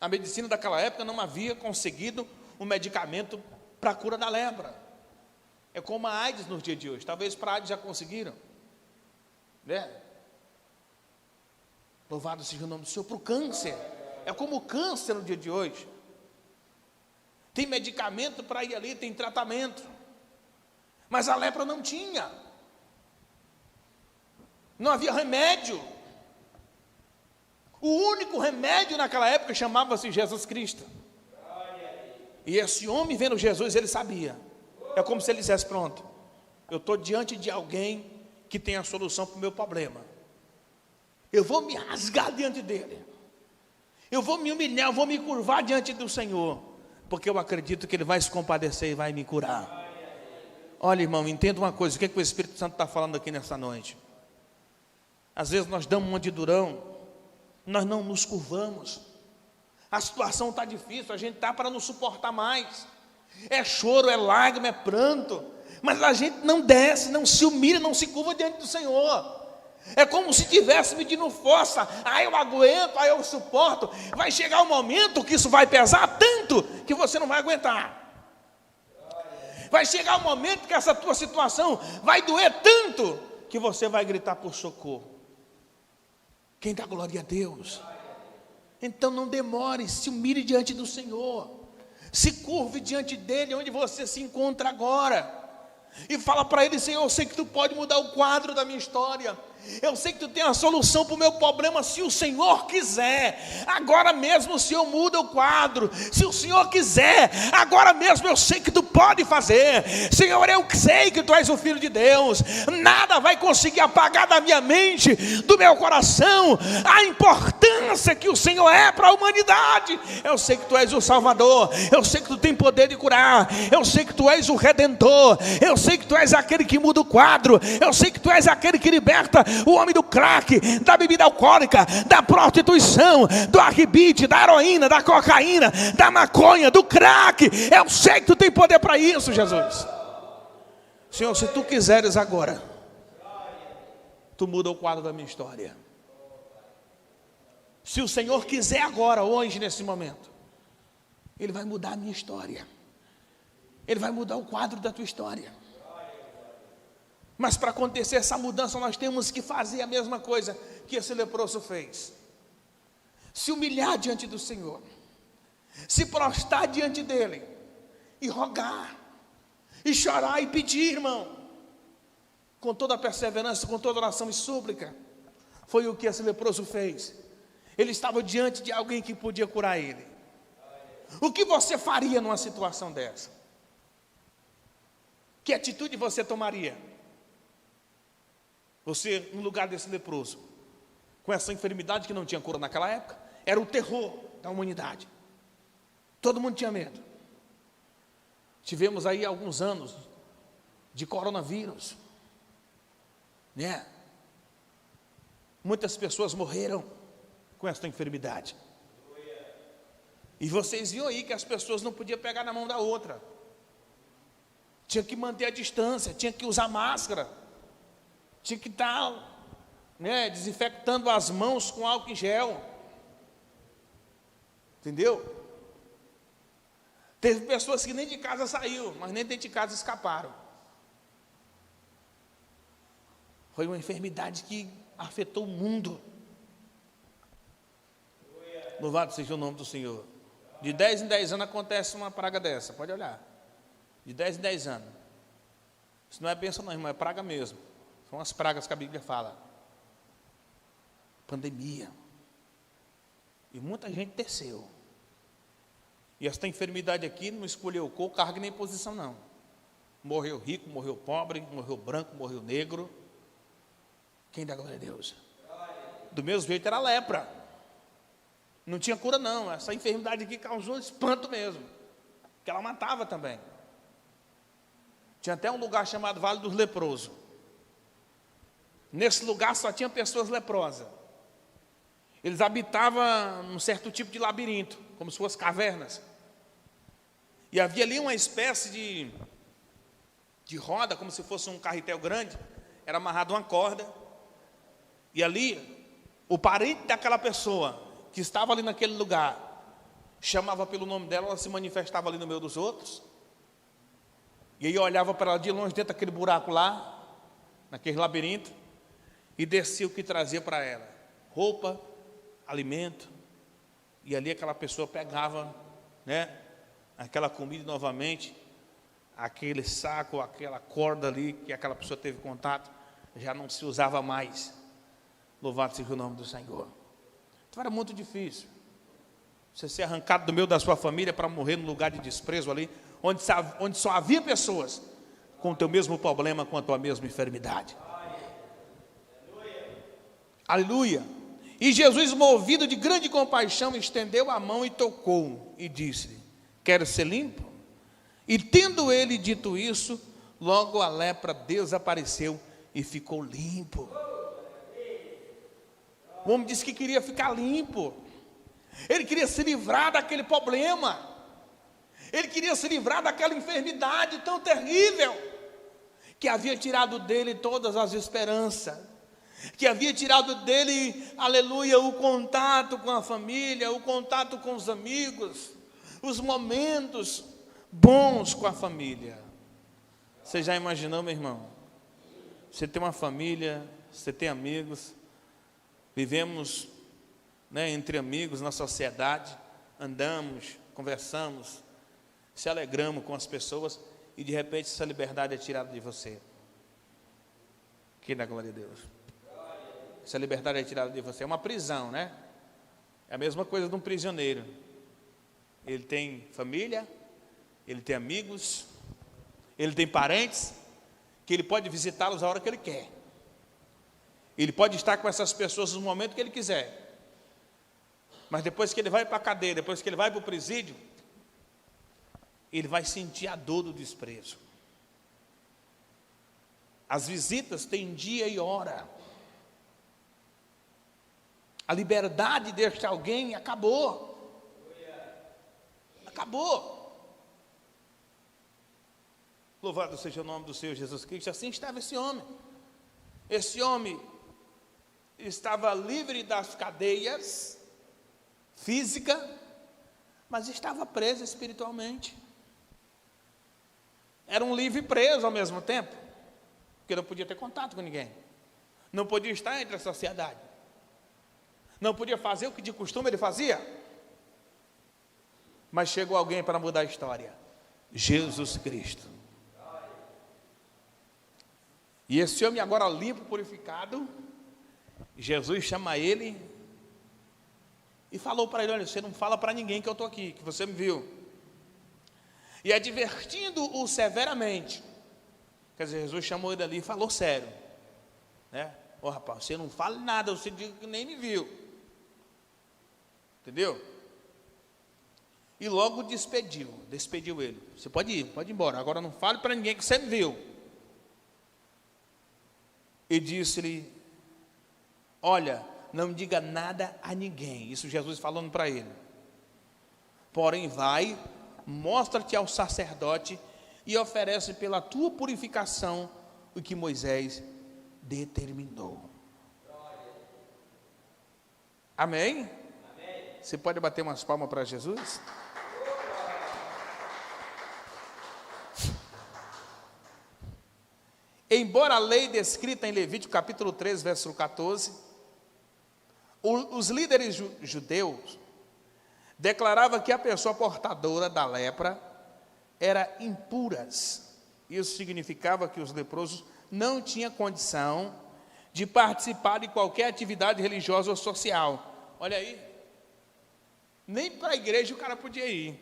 A medicina daquela época não havia conseguido um medicamento para a cura da lepra. É como a AIDS nos dias de hoje. Talvez para a AIDS já conseguiram, né? Louvado seja o nome do Senhor. Para o câncer, é como o câncer no dia de hoje. Tem medicamento para ir ali, tem tratamento. Mas a lepra não tinha. Não havia remédio. O único remédio naquela época chamava-se Jesus Cristo. E esse homem vendo Jesus, ele sabia. É como se ele dissesse, pronto, eu estou diante de alguém que tem a solução para o meu problema. Eu vou me rasgar diante dele. Eu vou me humilhar, eu vou me curvar diante do Senhor. Porque eu acredito que ele vai se compadecer e vai me curar. Olha, irmão, entenda uma coisa. O que o Espírito Santo está falando aqui nessa noite? Às vezes nós damos uma de durão, nós não nos curvamos. A situação está difícil, a gente está para não suportar mais. É choro, é lágrima, é pranto. Mas a gente não desce, não se humilha, não se curva diante do Senhor. É como se estivesse medindo força. Eu aguento, eu suporto. Vai chegar um momento que isso vai pesar tanto que você não vai aguentar. Vai chegar um momento que essa tua situação vai doer tanto que você vai gritar por socorro. Quem dá glória a Deus? Então não demore, se humilhe diante do Senhor. Se curve diante dele, onde você se encontra agora. E fala para ele, Senhor, eu sei que tu pode mudar o quadro da minha história. Eu sei que tu tem a solução para o meu problema, se o Senhor quiser. Agora mesmo o Senhor muda o quadro. Se o Senhor quiser, agora mesmo eu sei que tu pode fazer. Senhor, eu sei que tu és o Filho de Deus. Nada vai conseguir apagar da minha mente, do meu coração, a importância que o Senhor é para a humanidade. Eu sei que tu és o Salvador. Eu sei que tu tem poder de curar. Eu sei que tu és o Redentor. Eu sei que tu és aquele que muda o quadro. Eu sei que tu és aquele que liberta o homem do crack, da bebida alcoólica, da prostituição, do arrebite, da heroína, da cocaína, da maconha, do crack. Eu sei que tu tem poder para isso, Jesus. Senhor, se tu quiseres agora, tu muda o quadro da minha história. Se o Senhor quiser agora, hoje, nesse momento, Ele vai mudar a minha história. Ele vai mudar o quadro da tua história. Mas para acontecer essa mudança, nós temos que fazer a mesma coisa que esse leproso fez. Se humilhar diante do Senhor. Se prostrar diante dEle. E rogar. E chorar e pedir, irmão. Com toda a perseverança, com toda oração e súplica. Foi o que esse leproso fez. Ele estava diante de alguém que podia curar ele. O que você faria numa situação dessa? Que atitude você tomaria? Você, no lugar desse leproso, com essa enfermidade que não tinha cura naquela época, era o terror da humanidade. Todo mundo tinha medo. Tivemos aí alguns anos de coronavírus, né? Muitas pessoas morreram com essa enfermidade. E vocês viram aí que as pessoas não podiam pegar na mão da outra. Tinha que manter a distância, tinha que usar máscara. Tinha que estar, né, desinfectando as mãos com álcool em gel. Entendeu? Teve pessoas que nem de casa saiu, mas nem dentro de casa escaparam. Foi uma enfermidade que afetou o mundo. Louvado seja o nome do Senhor. De 10 em 10 anos acontece uma praga dessa, pode olhar. De 10 em 10 anos. Isso não é bênção não, irmão, é praga mesmo. São as pragas que a Bíblia fala. Pandemia. E muita gente desceu. E esta enfermidade aqui não escolheu cor, cargo nem posição não. Morreu rico, morreu pobre, morreu branco, morreu negro. Quem dá glória a Deus? Do mesmo jeito era a lepra. Não tinha cura não. Essa enfermidade aqui causou espanto mesmo. Porque ela matava também. Tinha até um lugar chamado Vale dos Leprosos. Nesse lugar só tinha pessoas leprosas. Eles habitavam num certo tipo de labirinto, como se fossem cavernas. E havia ali uma espécie de roda, como se fosse um carretel grande. Era amarrado uma corda. E ali, o parente daquela pessoa que estava ali naquele lugar, chamava pelo nome dela, ela se manifestava ali no meio dos outros. E aí eu olhava para ela de longe, dentro daquele buraco lá, naquele labirinto, e descia o que trazia para ela: roupa, alimento. E ali aquela pessoa pegava, né, aquela comida novamente, aquele saco, aquela corda ali que aquela pessoa teve contato, já não se usava mais. Louvado seja o nome do Senhor. Então era muito difícil você ser arrancado do meio da sua família para morrer num lugar de desprezo ali, onde só havia pessoas com o teu mesmo problema, com a tua mesma enfermidade. Aleluia. E Jesus, movido de grande compaixão, estendeu a mão e tocou, e disse: queres ser limpo? E tendo ele dito isso, logo a lepra desapareceu e ficou limpo. O homem disse que queria ficar limpo. Ele queria se livrar daquele problema. Ele queria se livrar daquela enfermidade tão terrível, que havia tirado dele todas as esperanças, que havia tirado dele, aleluia, o contato com a família, o contato com os amigos, os momentos bons com a família. Você já imaginou, meu irmão? Você tem uma família, você tem amigos, vivemos, né, entre amigos na sociedade, andamos, conversamos, se alegramos com as pessoas, e de repente essa liberdade é tirada de você. Que dá glória a Deus. Essa liberdade é tirada de você. É uma prisão, né? É a mesma coisa de um prisioneiro. Ele tem família, ele tem amigos, ele tem parentes, que ele pode visitá-los a hora que ele quer. Ele pode estar com essas pessoas no momento que ele quiser. Mas depois que ele vai para a cadeia, depois que ele vai para o presídio, ele vai sentir a dor do desprezo. As visitas têm dia e hora. A liberdade deste alguém acabou. Acabou. Louvado seja o nome do Senhor Jesus Cristo. Assim estava esse homem. Esse homem estava livre das cadeias físicas, mas estava preso espiritualmente. Era um livre preso ao mesmo tempo, porque não podia ter contato com ninguém, não podia estar entre a sociedade, não podia fazer o que de costume ele fazia. Mas chegou alguém para mudar a história: Jesus Cristo. E esse homem agora limpo, purificado, Jesus chama ele e falou para ele: olha, você não fala para ninguém que eu estou aqui, que você me viu. E advertindo-o severamente, quer dizer, Jesus chamou ele ali e falou sério, né? Ô rapaz, você não fala nada, você diz que nem me viu. Entendeu? E logo despediu ele. Você pode ir embora, agora não fale para ninguém que você me viu. E disse-lhe: olha, não diga nada a ninguém. Isso Jesus falando para ele. Porém vai, mostra-te ao sacerdote e oferece pela tua purificação o que Moisés determinou. Amém? Amém. Você pode bater umas palmas para Jesus? Embora a lei descrita em Levítico capítulo 3, verso 14, os líderes judeus declaravam que a pessoa portadora da lepra era impuras, Isso significava que os leprosos não tinham condição de participar de qualquer atividade religiosa ou social. Olha aí, nem para a igreja o cara podia ir.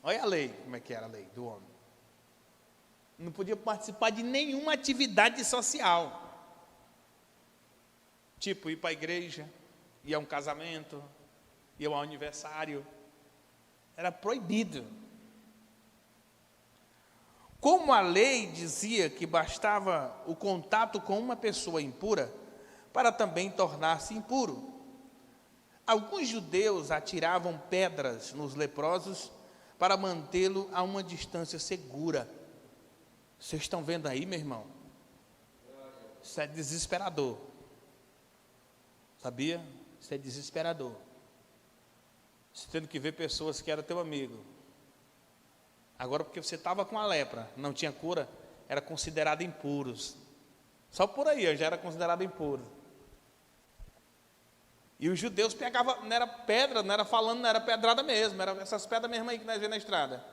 Olha a lei, como é que era a lei do homem. Não podia participar de nenhuma atividade social. Tipo, ir para a igreja, ir a um casamento, ir a um aniversário. Era proibido. Como a lei dizia que bastava o contato com uma pessoa impura para também tornar-se impuro, alguns judeus atiravam pedras nos leprosos para mantê-lo a uma distância segura. Vocês estão vendo aí, meu irmão? Isso é desesperador. Sabia? Isso é desesperador. Você tendo que ver pessoas que eram teu amigo. Agora, porque você estava com a lepra, não tinha cura, era considerado impuros. Só por aí eu já era considerado impuro. E os judeus pegavam, não era pedra, não era falando, não era pedrada mesmo, era essas pedras mesmo aí que nós vemos na estrada.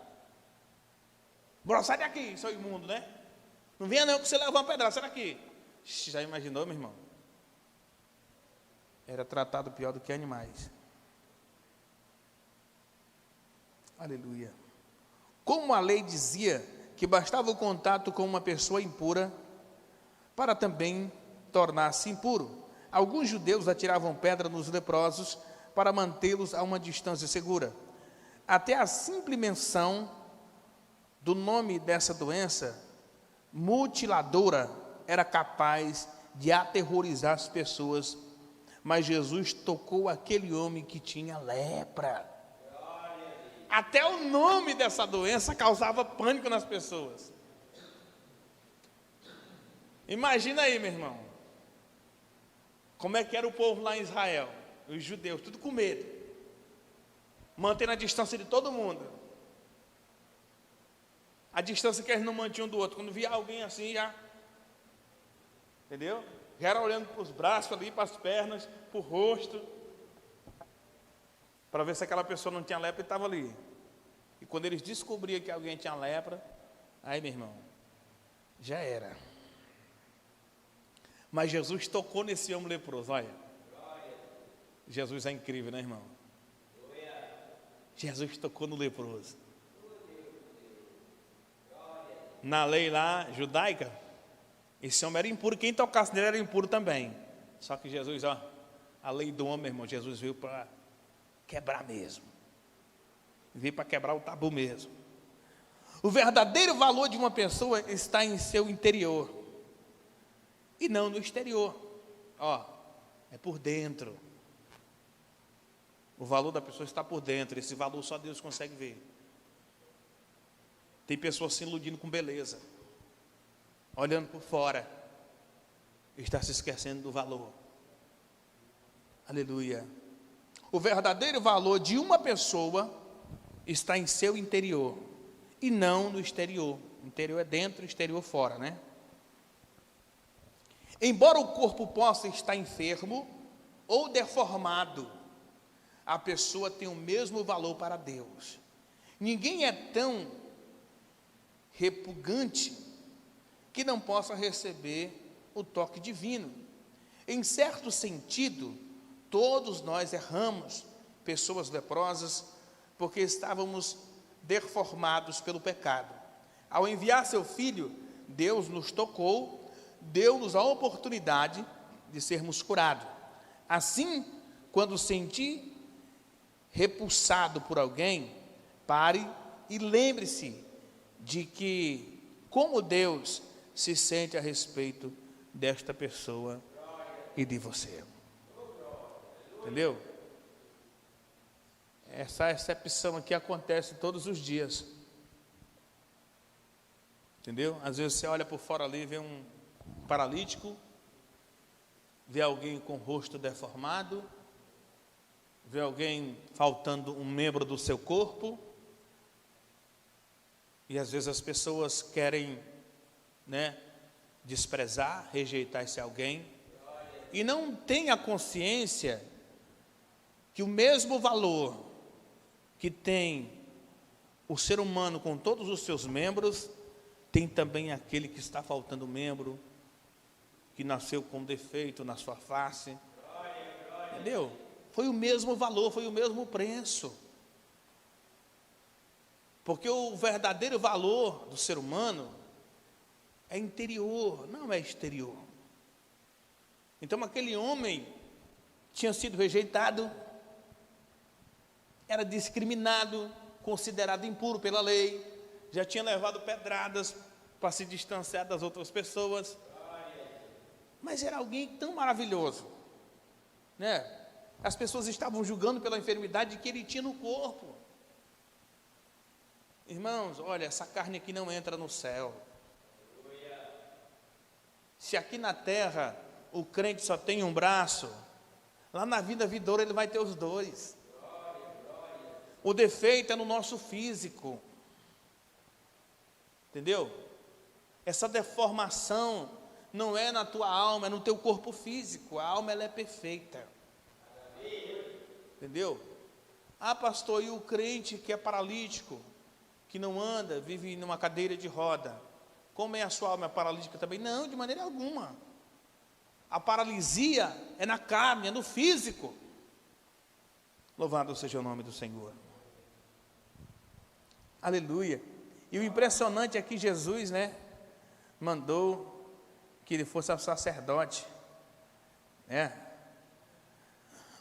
Bro, sai daqui, seu imundo, né? Não venha não que você leva uma pedrada, sai daqui. Já imaginou, meu irmão? Era tratado pior do que animais. Aleluia. Como a lei dizia que bastava o contato com uma pessoa impura para também tornar-se impuro, alguns judeus atiravam pedra nos leprosos para mantê-los a uma distância segura. Até a simples menção do nome dessa doença, mutiladora, era capaz de aterrorizar as pessoas, mas Jesus tocou aquele homem que tinha lepra. Até o nome dessa doença causava pânico nas pessoas. Imagina aí, meu irmão, como é que era o povo lá em Israel, os judeus, tudo com medo, mantendo a distância de todo mundo, a distância que eles não mantinham do outro. Quando via alguém assim, já, entendeu? Já era olhando para os braços ali, para as pernas, para o rosto, para ver se aquela pessoa não tinha lepra e estava ali. E quando eles descobriam que alguém tinha lepra, aí, meu irmão, já era. Mas Jesus tocou nesse homem leproso, olha. Jesus é incrível, né, irmão? Jesus tocou no leproso. Na lei lá, judaica, esse homem era impuro, quem tocasse nele era impuro também. Só que Jesus, ó, a lei do homem, meu irmão, Jesus veio para quebrar mesmo. Veio para quebrar o tabu mesmo. O verdadeiro valor de uma pessoa está em seu interior e não no exterior. Ó, é por dentro. O valor da pessoa está por dentro. Esse valor só Deus consegue ver. Tem pessoas se iludindo com beleza, olhando por fora, está se esquecendo do valor. Aleluia. O verdadeiro valor de uma pessoa está em seu interior e não no exterior. O interior é dentro, o exterior fora, né? Embora o corpo possa estar enfermo ou deformado, a pessoa tem o mesmo valor para Deus. Ninguém é tão repugnante que não possa receber o toque divino. Em certo sentido, todos nós erramos, pessoas leprosas, porque estávamos deformados pelo pecado. Ao enviar seu Filho, Deus nos tocou, deu-nos a oportunidade de sermos curados. Assim, quando sentir repulsado por alguém, pare e lembre-se de que como Deus se sente a respeito desta pessoa e de você. Entendeu? Essa recepção aqui acontece todos os dias. Entendeu? Às vezes você olha por fora ali e vê um paralítico, vê alguém com o rosto deformado, vê alguém faltando um membro do seu corpo, e às vezes as pessoas querem, né, desprezar, rejeitar esse alguém, e não tem a consciência que o mesmo valor que tem o ser humano com todos os seus membros, tem também aquele que está faltando membro, que nasceu com defeito na sua face. Entendeu? Foi o mesmo valor, foi o mesmo preço. Porque o verdadeiro valor do ser humano é interior, não é exterior. Então aquele homem tinha sido rejeitado, era discriminado, considerado impuro pela lei, já tinha levado pedradas para se distanciar das outras pessoas, mas era alguém tão maravilhoso, né? As pessoas estavam julgando pela enfermidade que ele tinha no corpo. Irmãos, olha, essa carne aqui não entra no céu. Se aqui na terra o crente só tem um braço, lá na vida vindoura ele vai ter os dois. O defeito é no nosso físico. Entendeu? Essa deformação não é na tua alma, é no teu corpo físico. A alma, ela é perfeita. Entendeu? Ah, pastor, e o crente que é paralítico, que não anda, vive numa cadeira de roda, como é a sua alma paralítica também? Não, de maneira alguma. A paralisia é na carne, é no físico. Louvado seja o nome do Senhor. Aleluia. E o impressionante é que Jesus, né, mandou que ele fosse ao sacerdote, né?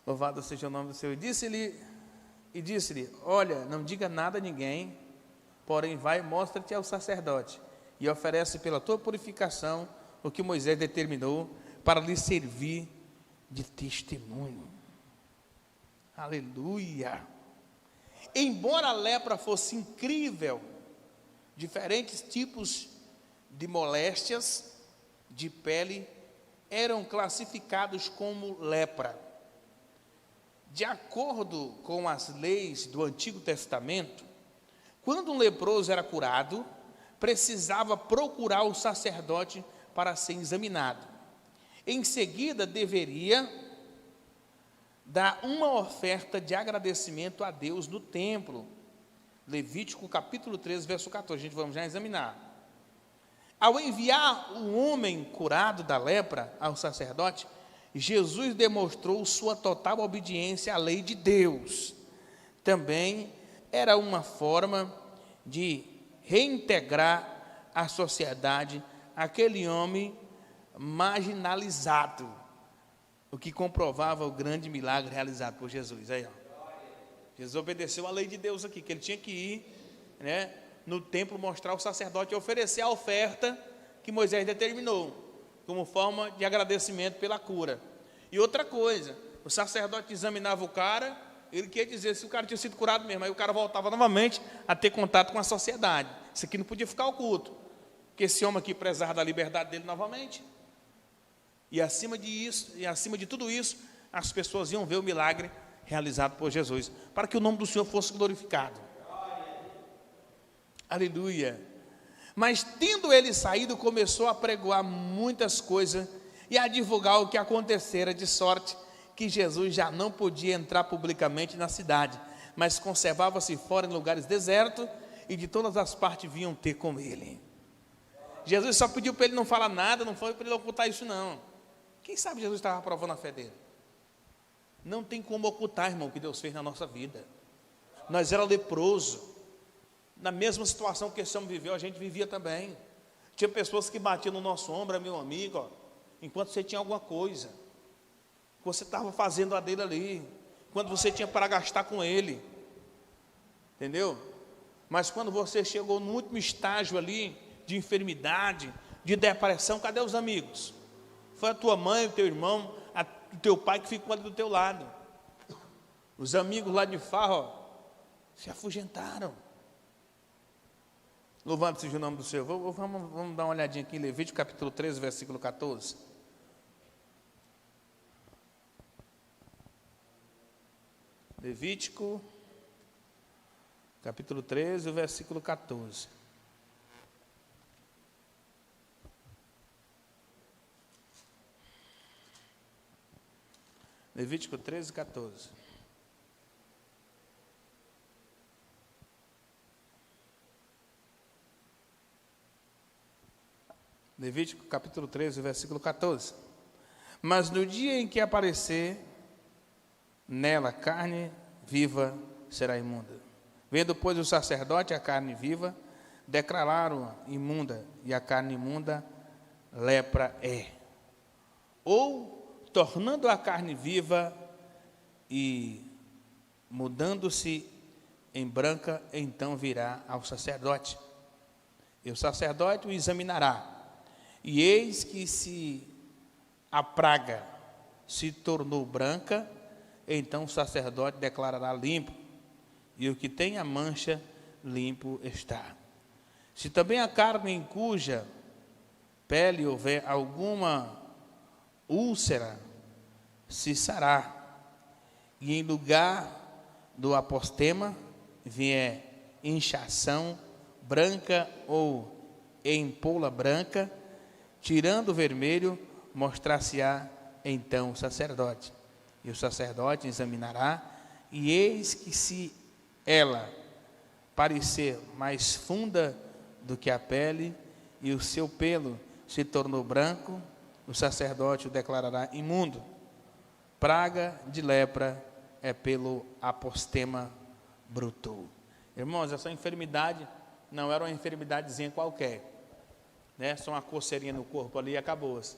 Louvado seja o nome do Senhor. E disse-lhe, olha, não diga nada a ninguém, porém vai, mostra-te ao sacerdote e oferece pela tua purificação o que Moisés determinou para lhe servir de testemunho. Aleluia. Embora a lepra fosse incrível, diferentes tipos de moléstias de pele eram classificados como lepra. De acordo com as leis do Antigo Testamento, quando um leproso era curado, precisava procurar o sacerdote para ser examinado. Em seguida, deveria dar uma oferta de agradecimento a Deus no templo. Levítico capítulo 13, verso 14, a gente vamos já examinar. Ao enviar o homem curado da lepra ao sacerdote, Jesus demonstrou sua total obediência à lei de Deus. Também era uma forma de reintegrar à sociedade aquele homem marginalizado, o que comprovava o grande milagre realizado por Jesus. Aí, ó. Jesus obedeceu à lei de Deus aqui, que ele tinha que ir, né, no templo mostrar ao sacerdote e oferecer a oferta que Moisés determinou, como forma de agradecimento pela cura. E outra coisa, o sacerdote examinava o cara, ele queria dizer se o cara tinha sido curado mesmo, aí o cara voltava novamente a ter contato com a sociedade. Isso aqui não podia ficar oculto, porque esse homem aqui prezava da liberdade dele novamente. E acima de tudo isso, as pessoas iam ver o milagre realizado por Jesus, para que o nome do Senhor fosse glorificado. Aleluia. Mas tendo ele saído, começou a pregoar muitas coisas e a divulgar o que acontecera, de sorte que Jesus já não podia entrar publicamente na cidade, mas conservava-se fora em lugares desertos, e de todas as partes vinham ter com ele. Jesus só pediu para ele não falar nada, não foi para ele ocultar isso não. Quem sabe Jesus estava provando a fé dele? Não tem como ocultar, irmão, o que Deus fez na nossa vida. Nós era leproso, na mesma situação que esse homem viveu, a gente vivia também. Tinha pessoas que batiam no nosso ombro, meu amigo, ó, enquanto você tinha alguma coisa, você estava fazendo a dele ali, quando você tinha para gastar com ele, entendeu? Mas quando você chegou no último estágio ali, de enfermidade, de depressão, cadê os amigos? Foi a tua mãe, o teu irmão, o teu pai que ficou ali do teu lado. Os amigos lá de farra, ó, se afugentaram. Louvado seja o nome do Senhor. Vamos dar uma olhadinha aqui em Levítico capítulo 13, versículo 14. Levítico capítulo 13, versículo 14. Levítico 13, 14. Levítico capítulo 13, versículo 14. Mas no dia em que aparecer nela carne viva, será imunda. Vendo, pois, o sacerdote a carne viva, declararam-a imunda, e a carne imunda, lepra é. Ou, tornando a carne viva e mudando-se em branca, então virá ao sacerdote. E o sacerdote o examinará. E eis que se a praga se tornou branca, então o sacerdote declarará limpo, e o que tem a mancha, limpo está. Se também a carne em cuja pele houver alguma úlcera, se sará, e em lugar do apostema vier inchação branca ou empola branca, tirando o vermelho, mostrar-se-á então o sacerdote. E o sacerdote examinará, e eis que se ela parecer mais funda do que a pele, e o seu pelo se tornou branco, o sacerdote o declarará imundo. Praga de lepra é pelo apostema brutou. Irmãos, essa enfermidade não era uma enfermidadezinha qualquer, né? Só uma coceirinha no corpo ali e acabou-se.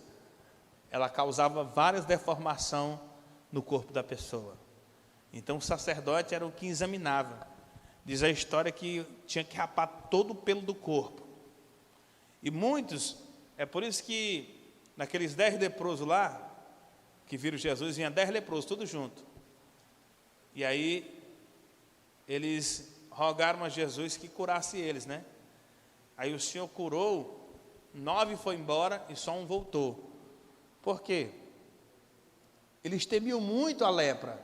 Ela causava várias deformações no corpo da pessoa. Então o sacerdote era o que examinava. Diz a história que tinha que rapar todo o pelo do corpo. E muitos, é por isso que naqueles 10 leprosos lá, que viram Jesus, vinha 10 leprosos, tudo junto. E aí eles rogaram a Jesus que curasse eles, né? Aí o Senhor curou, 9 foi embora e só um voltou. Por quê? Eles temiam muito a lepra,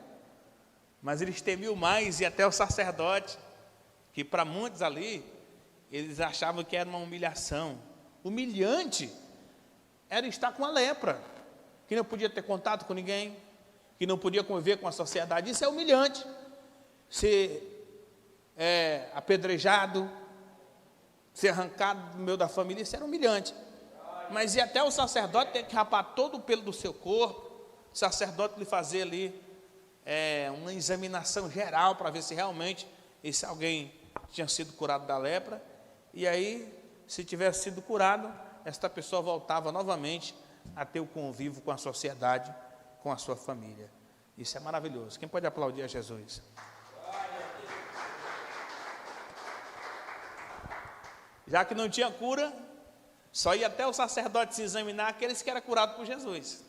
mas eles temiam mais e até o sacerdote, que para muitos ali, eles achavam que era uma humilhação. Humilhante era estar com a lepra, que não podia ter contato com ninguém, que não podia conviver com a sociedade. Isso é humilhante. Ser apedrejado, ser arrancado do meio da família, isso era humilhante. Mas e até o sacerdote ter que rapar todo o pelo do seu corpo, o sacerdote lhe fazer ali uma examinação geral para ver se realmente esse alguém tinha sido curado da lepra. E aí, se tivesse sido curado, esta pessoa voltava novamente a ter o convívio com a sociedade, com a sua família. Isso é maravilhoso. Quem pode aplaudir a Jesus? Já que não tinha cura, só ia até o sacerdote se examinar aqueles que eram curados por Jesus.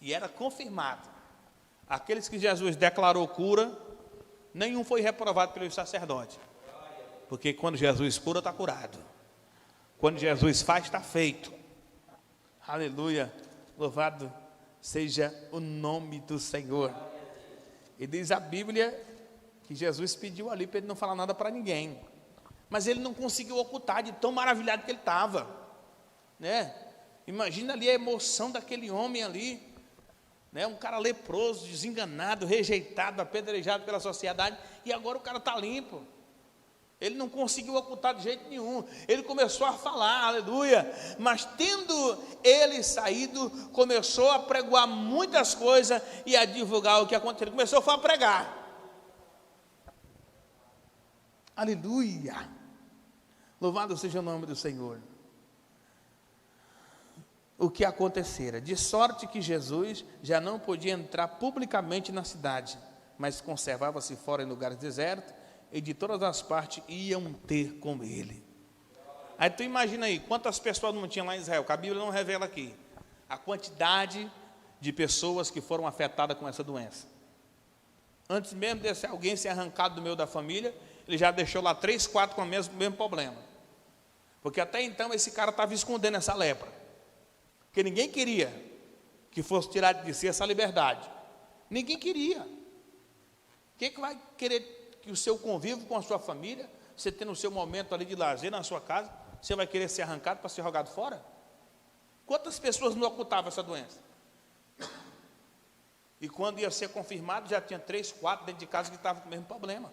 E era confirmado. Aqueles que Jesus declarou cura, nenhum foi reprovado pelo sacerdote. Porque quando Jesus cura, está curado. Quando Jesus faz, está feito. Aleluia. Louvado seja o nome do Senhor. E diz a Bíblia que Jesus pediu ali para ele não falar nada para ninguém. Mas ele não conseguiu ocultar de tão maravilhado que ele estava, né? Imagina ali a emoção daquele homem ali, né? Um cara leproso, desenganado, rejeitado, apedrejado pela sociedade, e agora o cara está limpo. Ele não conseguiu ocultar de jeito nenhum. Ele começou a falar, aleluia. Mas tendo ele saído, começou a pregoar muitas coisas e a divulgar o que aconteceu. Ele começou a pregar. Aleluia. Louvado seja o nome do Senhor. O que acontecera? De sorte que Jesus já não podia entrar publicamente na cidade, mas conservava-se fora em lugares desertos, e de todas as partes iam ter com ele. Aí tu imagina aí, quantas pessoas não tinham lá em Israel, que a Bíblia não revela aqui, a quantidade de pessoas que foram afetadas com essa doença. Antes mesmo desse alguém ser arrancado do meio da família, ele já deixou lá 3, 4 com o mesmo problema. Porque até então esse cara estava escondendo essa lepra. Porque ninguém queria que fosse tirado de si essa liberdade. Ninguém queria. Quem que vai querer que o seu convívio com a sua família, você tendo o seu momento ali de lazer na sua casa, você vai querer ser arrancado para ser jogado fora? Quantas pessoas não ocultavam essa doença? E quando ia ser confirmado, já tinha 3, 4 dentro de casa que estavam com o mesmo problema.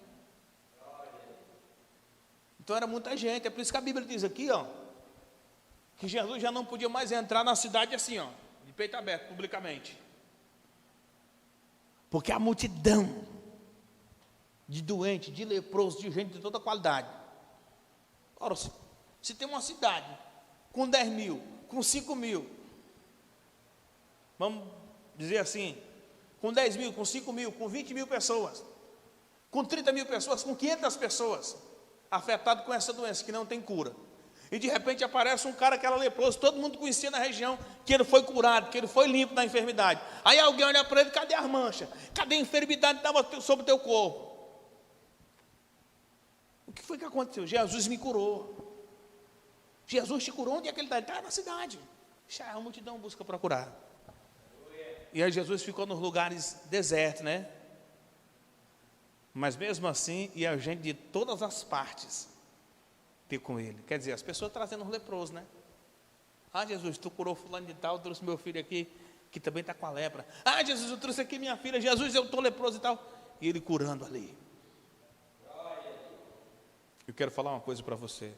Então era muita gente. É por isso que a Bíblia diz aqui, ó, que Jesus já não podia mais entrar na cidade assim, ó, de peito aberto, publicamente. Porque a multidão de doentes, de leprosos, de gente de toda qualidade. Ora, se tem uma cidade com 10 mil, com 5 mil, vamos dizer assim, com 10 mil, com 5 mil, com 20 mil pessoas, com 30 mil pessoas, com 500 pessoas afetadas com essa doença que não tem cura. E de repente aparece um cara que era leproso, todo mundo conhecia na região, que ele foi curado, que ele foi limpo da enfermidade. Aí alguém olha para ele, cadê as manchas? Cadê a enfermidade que estava sobre o teu corpo? O que foi que aconteceu? Jesus me curou. Jesus te curou, onde é que ele está? Ele está na cidade. A multidão busca procurar. E aí Jesus ficou nos lugares desertos, né? Mas mesmo assim, ia a gente de todas as partes ter com ele. Quer dizer, as pessoas trazendo os leprosos, né? Ah, Jesus, tu curou fulano de tal, trouxe meu filho aqui, que também está com a lepra. Ah, Jesus, eu trouxe aqui minha filha. Jesus, eu estou leproso e tal. E ele curando ali. Eu quero falar uma coisa para você.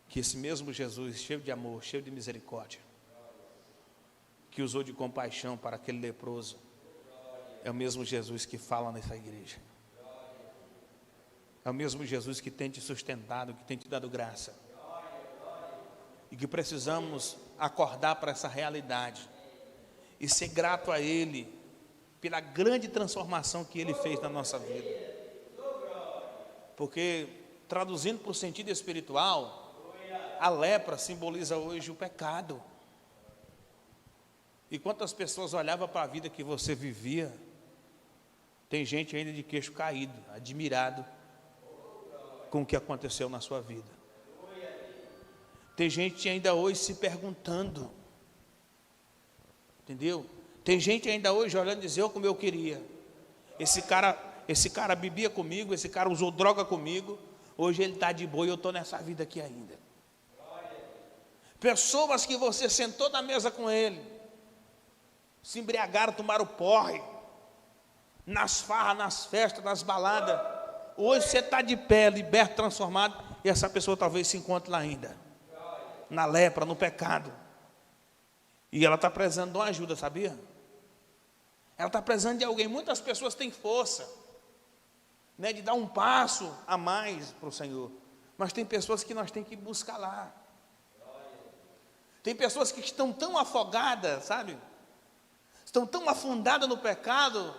Que esse mesmo Jesus, cheio de amor, cheio de misericórdia, que usou de compaixão para aquele leproso, é o mesmo Jesus que fala nessa igreja. É o mesmo Jesus que tem te sustentado, que tem te dado graça. E que precisamos acordar para essa realidade e ser grato a Ele pela grande transformação que Ele fez na nossa vida. Porque, traduzindo para o sentido espiritual, a lepra simboliza hoje o pecado. E quantas pessoas olhavam para a vida que você vivia, tem gente ainda de queixo caído, admirado com o que aconteceu na sua vida. Tem gente ainda hoje se perguntando, entendeu? Tem gente ainda hoje olhando e dizendo, como eu queria. Esse cara bebia comigo, esse cara usou droga comigo, hoje ele está de boa e eu estou nessa vida aqui ainda. Pessoas que você sentou na mesa com ele, se embriagaram, tomaram porre, nas farras, nas festas, nas baladas. Hoje você está de pé, liberto, transformado, e essa pessoa talvez se encontre lá ainda, na lepra, no pecado. E ela está precisando de uma ajuda, sabia? Ela está precisando de alguém. Muitas pessoas têm força, né, de dar um passo a mais para o Senhor, mas tem pessoas que nós temos que buscar lá. Tem pessoas que estão tão afogadas, sabe? Estão tão afundadas no pecado,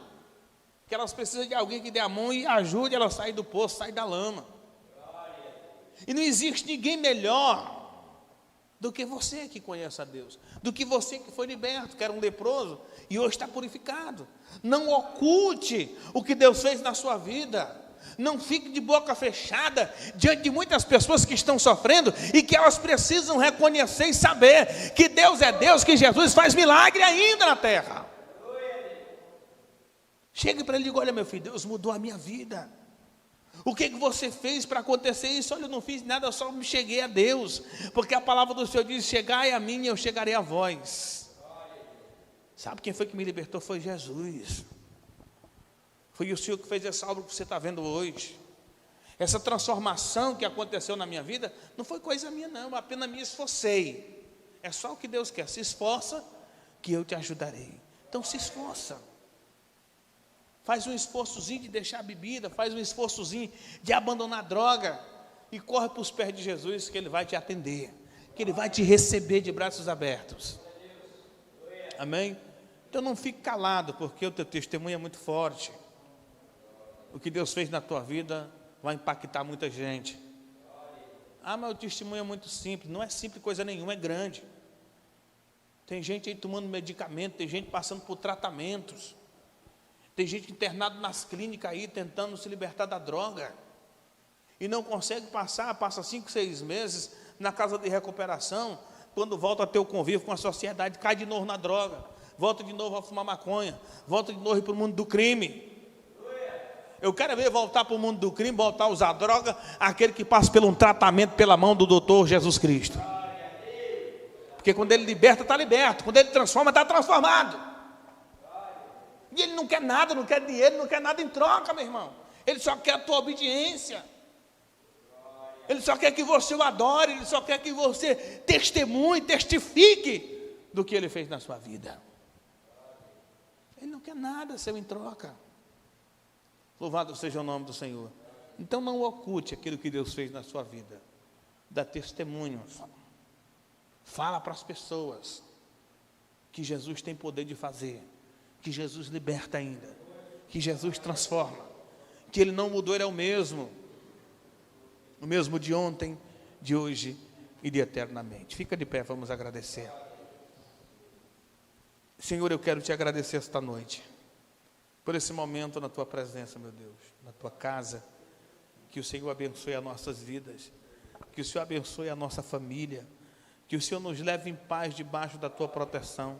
que elas precisam de alguém que dê a mão e ajude elas a sair do poço, sair da lama. E não existe ninguém melhor do que você que conhece a Deus, do que você que foi liberto, que era um leproso e hoje está purificado. Não oculte o que Deus fez na sua vida. Não fique de boca fechada diante de muitas pessoas que estão sofrendo e que elas precisam reconhecer e saber que Deus é Deus, que Jesus faz milagre ainda na terra. Chegue para ele e diga, olha meu filho, Deus mudou a minha vida. O que você fez para acontecer isso? Olha, eu não fiz nada, eu só me cheguei a Deus. Porque a palavra do Senhor diz, chegai a mim e eu chegarei a vós. Sabe quem foi que me libertou? Foi Jesus. Foi o Senhor que fez essa obra que você está vendo hoje. Essa transformação que aconteceu na minha vida, não foi coisa minha não, eu apenas me esforcei. É só o que Deus quer, se esforça que eu te ajudarei. Então se esforça. Faz um esforçozinho de deixar a bebida, faz um esforçozinho de abandonar a droga e corre para os pés de Jesus que Ele vai te atender, que Ele vai te receber de braços abertos. Amém? Então não fique calado, porque o teu testemunho é muito forte. O que Deus fez na tua vida vai impactar muita gente. Ah, mas o testemunho é muito simples. Não é simples coisa nenhuma, é grande. Tem gente aí tomando medicamento, tem gente passando por tratamentos. Tem gente internada nas clínicas aí, tentando se libertar da droga. E não consegue passa 5, 6 meses na casa de recuperação. Quando volta a ter o convívio com a sociedade, cai de novo na droga. Volta de novo a fumar maconha. Volta de novo para o mundo do crime. Eu quero ver voltar para o mundo do crime, voltar a usar droga, aquele que passa por um tratamento pela mão do doutor Jesus Cristo. Porque quando ele liberta, está liberto. Quando ele transforma, está transformado. E ele não quer nada, não quer dinheiro, não quer nada em troca, meu irmão. Ele só quer a tua obediência. Ele só quer que você o adore, Ele só quer que você testemunhe, testifique do que Ele fez na sua vida. Ele não quer nada seu em troca. Louvado seja o nome do Senhor. Então não oculte aquilo que Deus fez na sua vida. Dá testemunhos. Fala para as pessoas que Jesus tem poder de fazer, que Jesus liberta ainda, que Jesus transforma, que Ele não mudou, Ele é o mesmo de ontem, de hoje e de eternamente. Fica de pé, vamos agradecer. Senhor, eu quero te agradecer esta noite, por esse momento na tua presença, meu Deus, na tua casa. Que o Senhor abençoe as nossas vidas, que o Senhor abençoe a nossa família, que o Senhor nos leve em paz debaixo da tua proteção,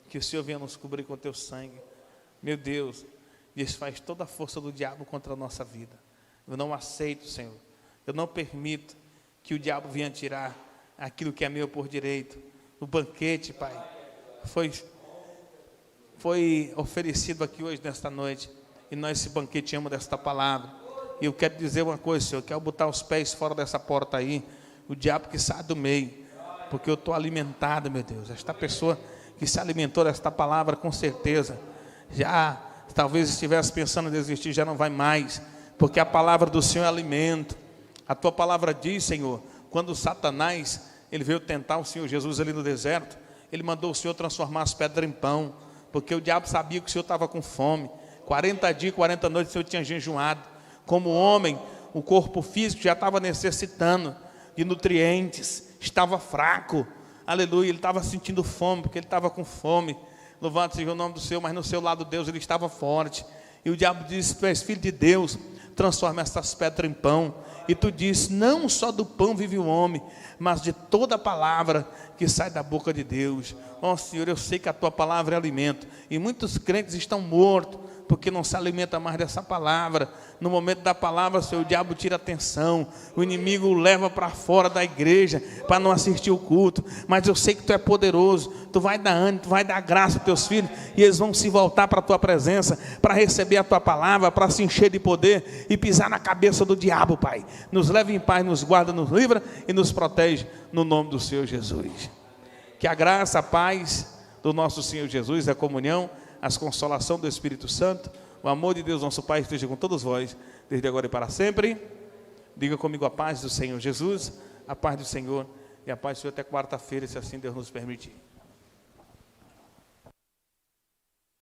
que o Senhor venha nos cobrir com o teu sangue. Meu Deus, desfaz toda a força do diabo contra a nossa vida. Eu não aceito, Senhor, eu não permito que o diabo venha tirar aquilo que é meu por direito. O banquete, Pai, foi oferecido aqui hoje, nesta noite, e nós se banqueteamos desta palavra. E eu quero dizer uma coisa, Senhor, eu quero botar os pés fora dessa porta aí, o diabo que sai do meio, porque eu estou alimentado, meu Deus. Esta pessoa que se alimentou desta palavra, com certeza, já talvez estivesse pensando em desistir, já não vai mais, porque a palavra do Senhor é alimento. A tua palavra diz, Senhor, quando Satanás, ele veio tentar o Senhor Jesus ali no deserto, ele mandou o Senhor transformar as pedras em pão, porque o diabo sabia que o Senhor estava com fome. 40 dias, 40 noites o Senhor tinha jejuado. Como homem, o corpo físico já estava necessitando de nutrientes, estava fraco, aleluia, ele estava sentindo fome, porque ele estava com fome. Louvado seja o nome do Senhor, mas no seu lado Deus, ele estava forte. E o diabo disse: tu és filho de Deus, transforma essas pedras em pão. E tu disse: não só do pão vive o homem, mas de toda a palavra que sai da boca de Deus. Ó Senhor, eu sei que a tua palavra é alimento, e muitos crentes estão mortos, porque não se alimenta mais dessa palavra. No momento da palavra, Senhor, o diabo tira a atenção, o inimigo o leva para fora da igreja, para não assistir o culto. Mas eu sei que tu é poderoso, tu vai dar ânimo, tu vai dar graça para teus filhos, e eles vão se voltar para a tua presença, para receber a tua palavra, para se encher de poder, e pisar na cabeça do diabo, Pai. Nos leve em paz, nos guarda, nos livra, e nos protege, no nome do Senhor Jesus. Que a graça, a paz do nosso Senhor Jesus, a comunhão, a consolação do Espírito Santo, o amor de Deus nosso Pai esteja com todos vós, desde agora e para sempre. Diga comigo: a paz do Senhor Jesus, a paz do Senhor, e a paz do Senhor até quarta-feira, se assim Deus nos permitir.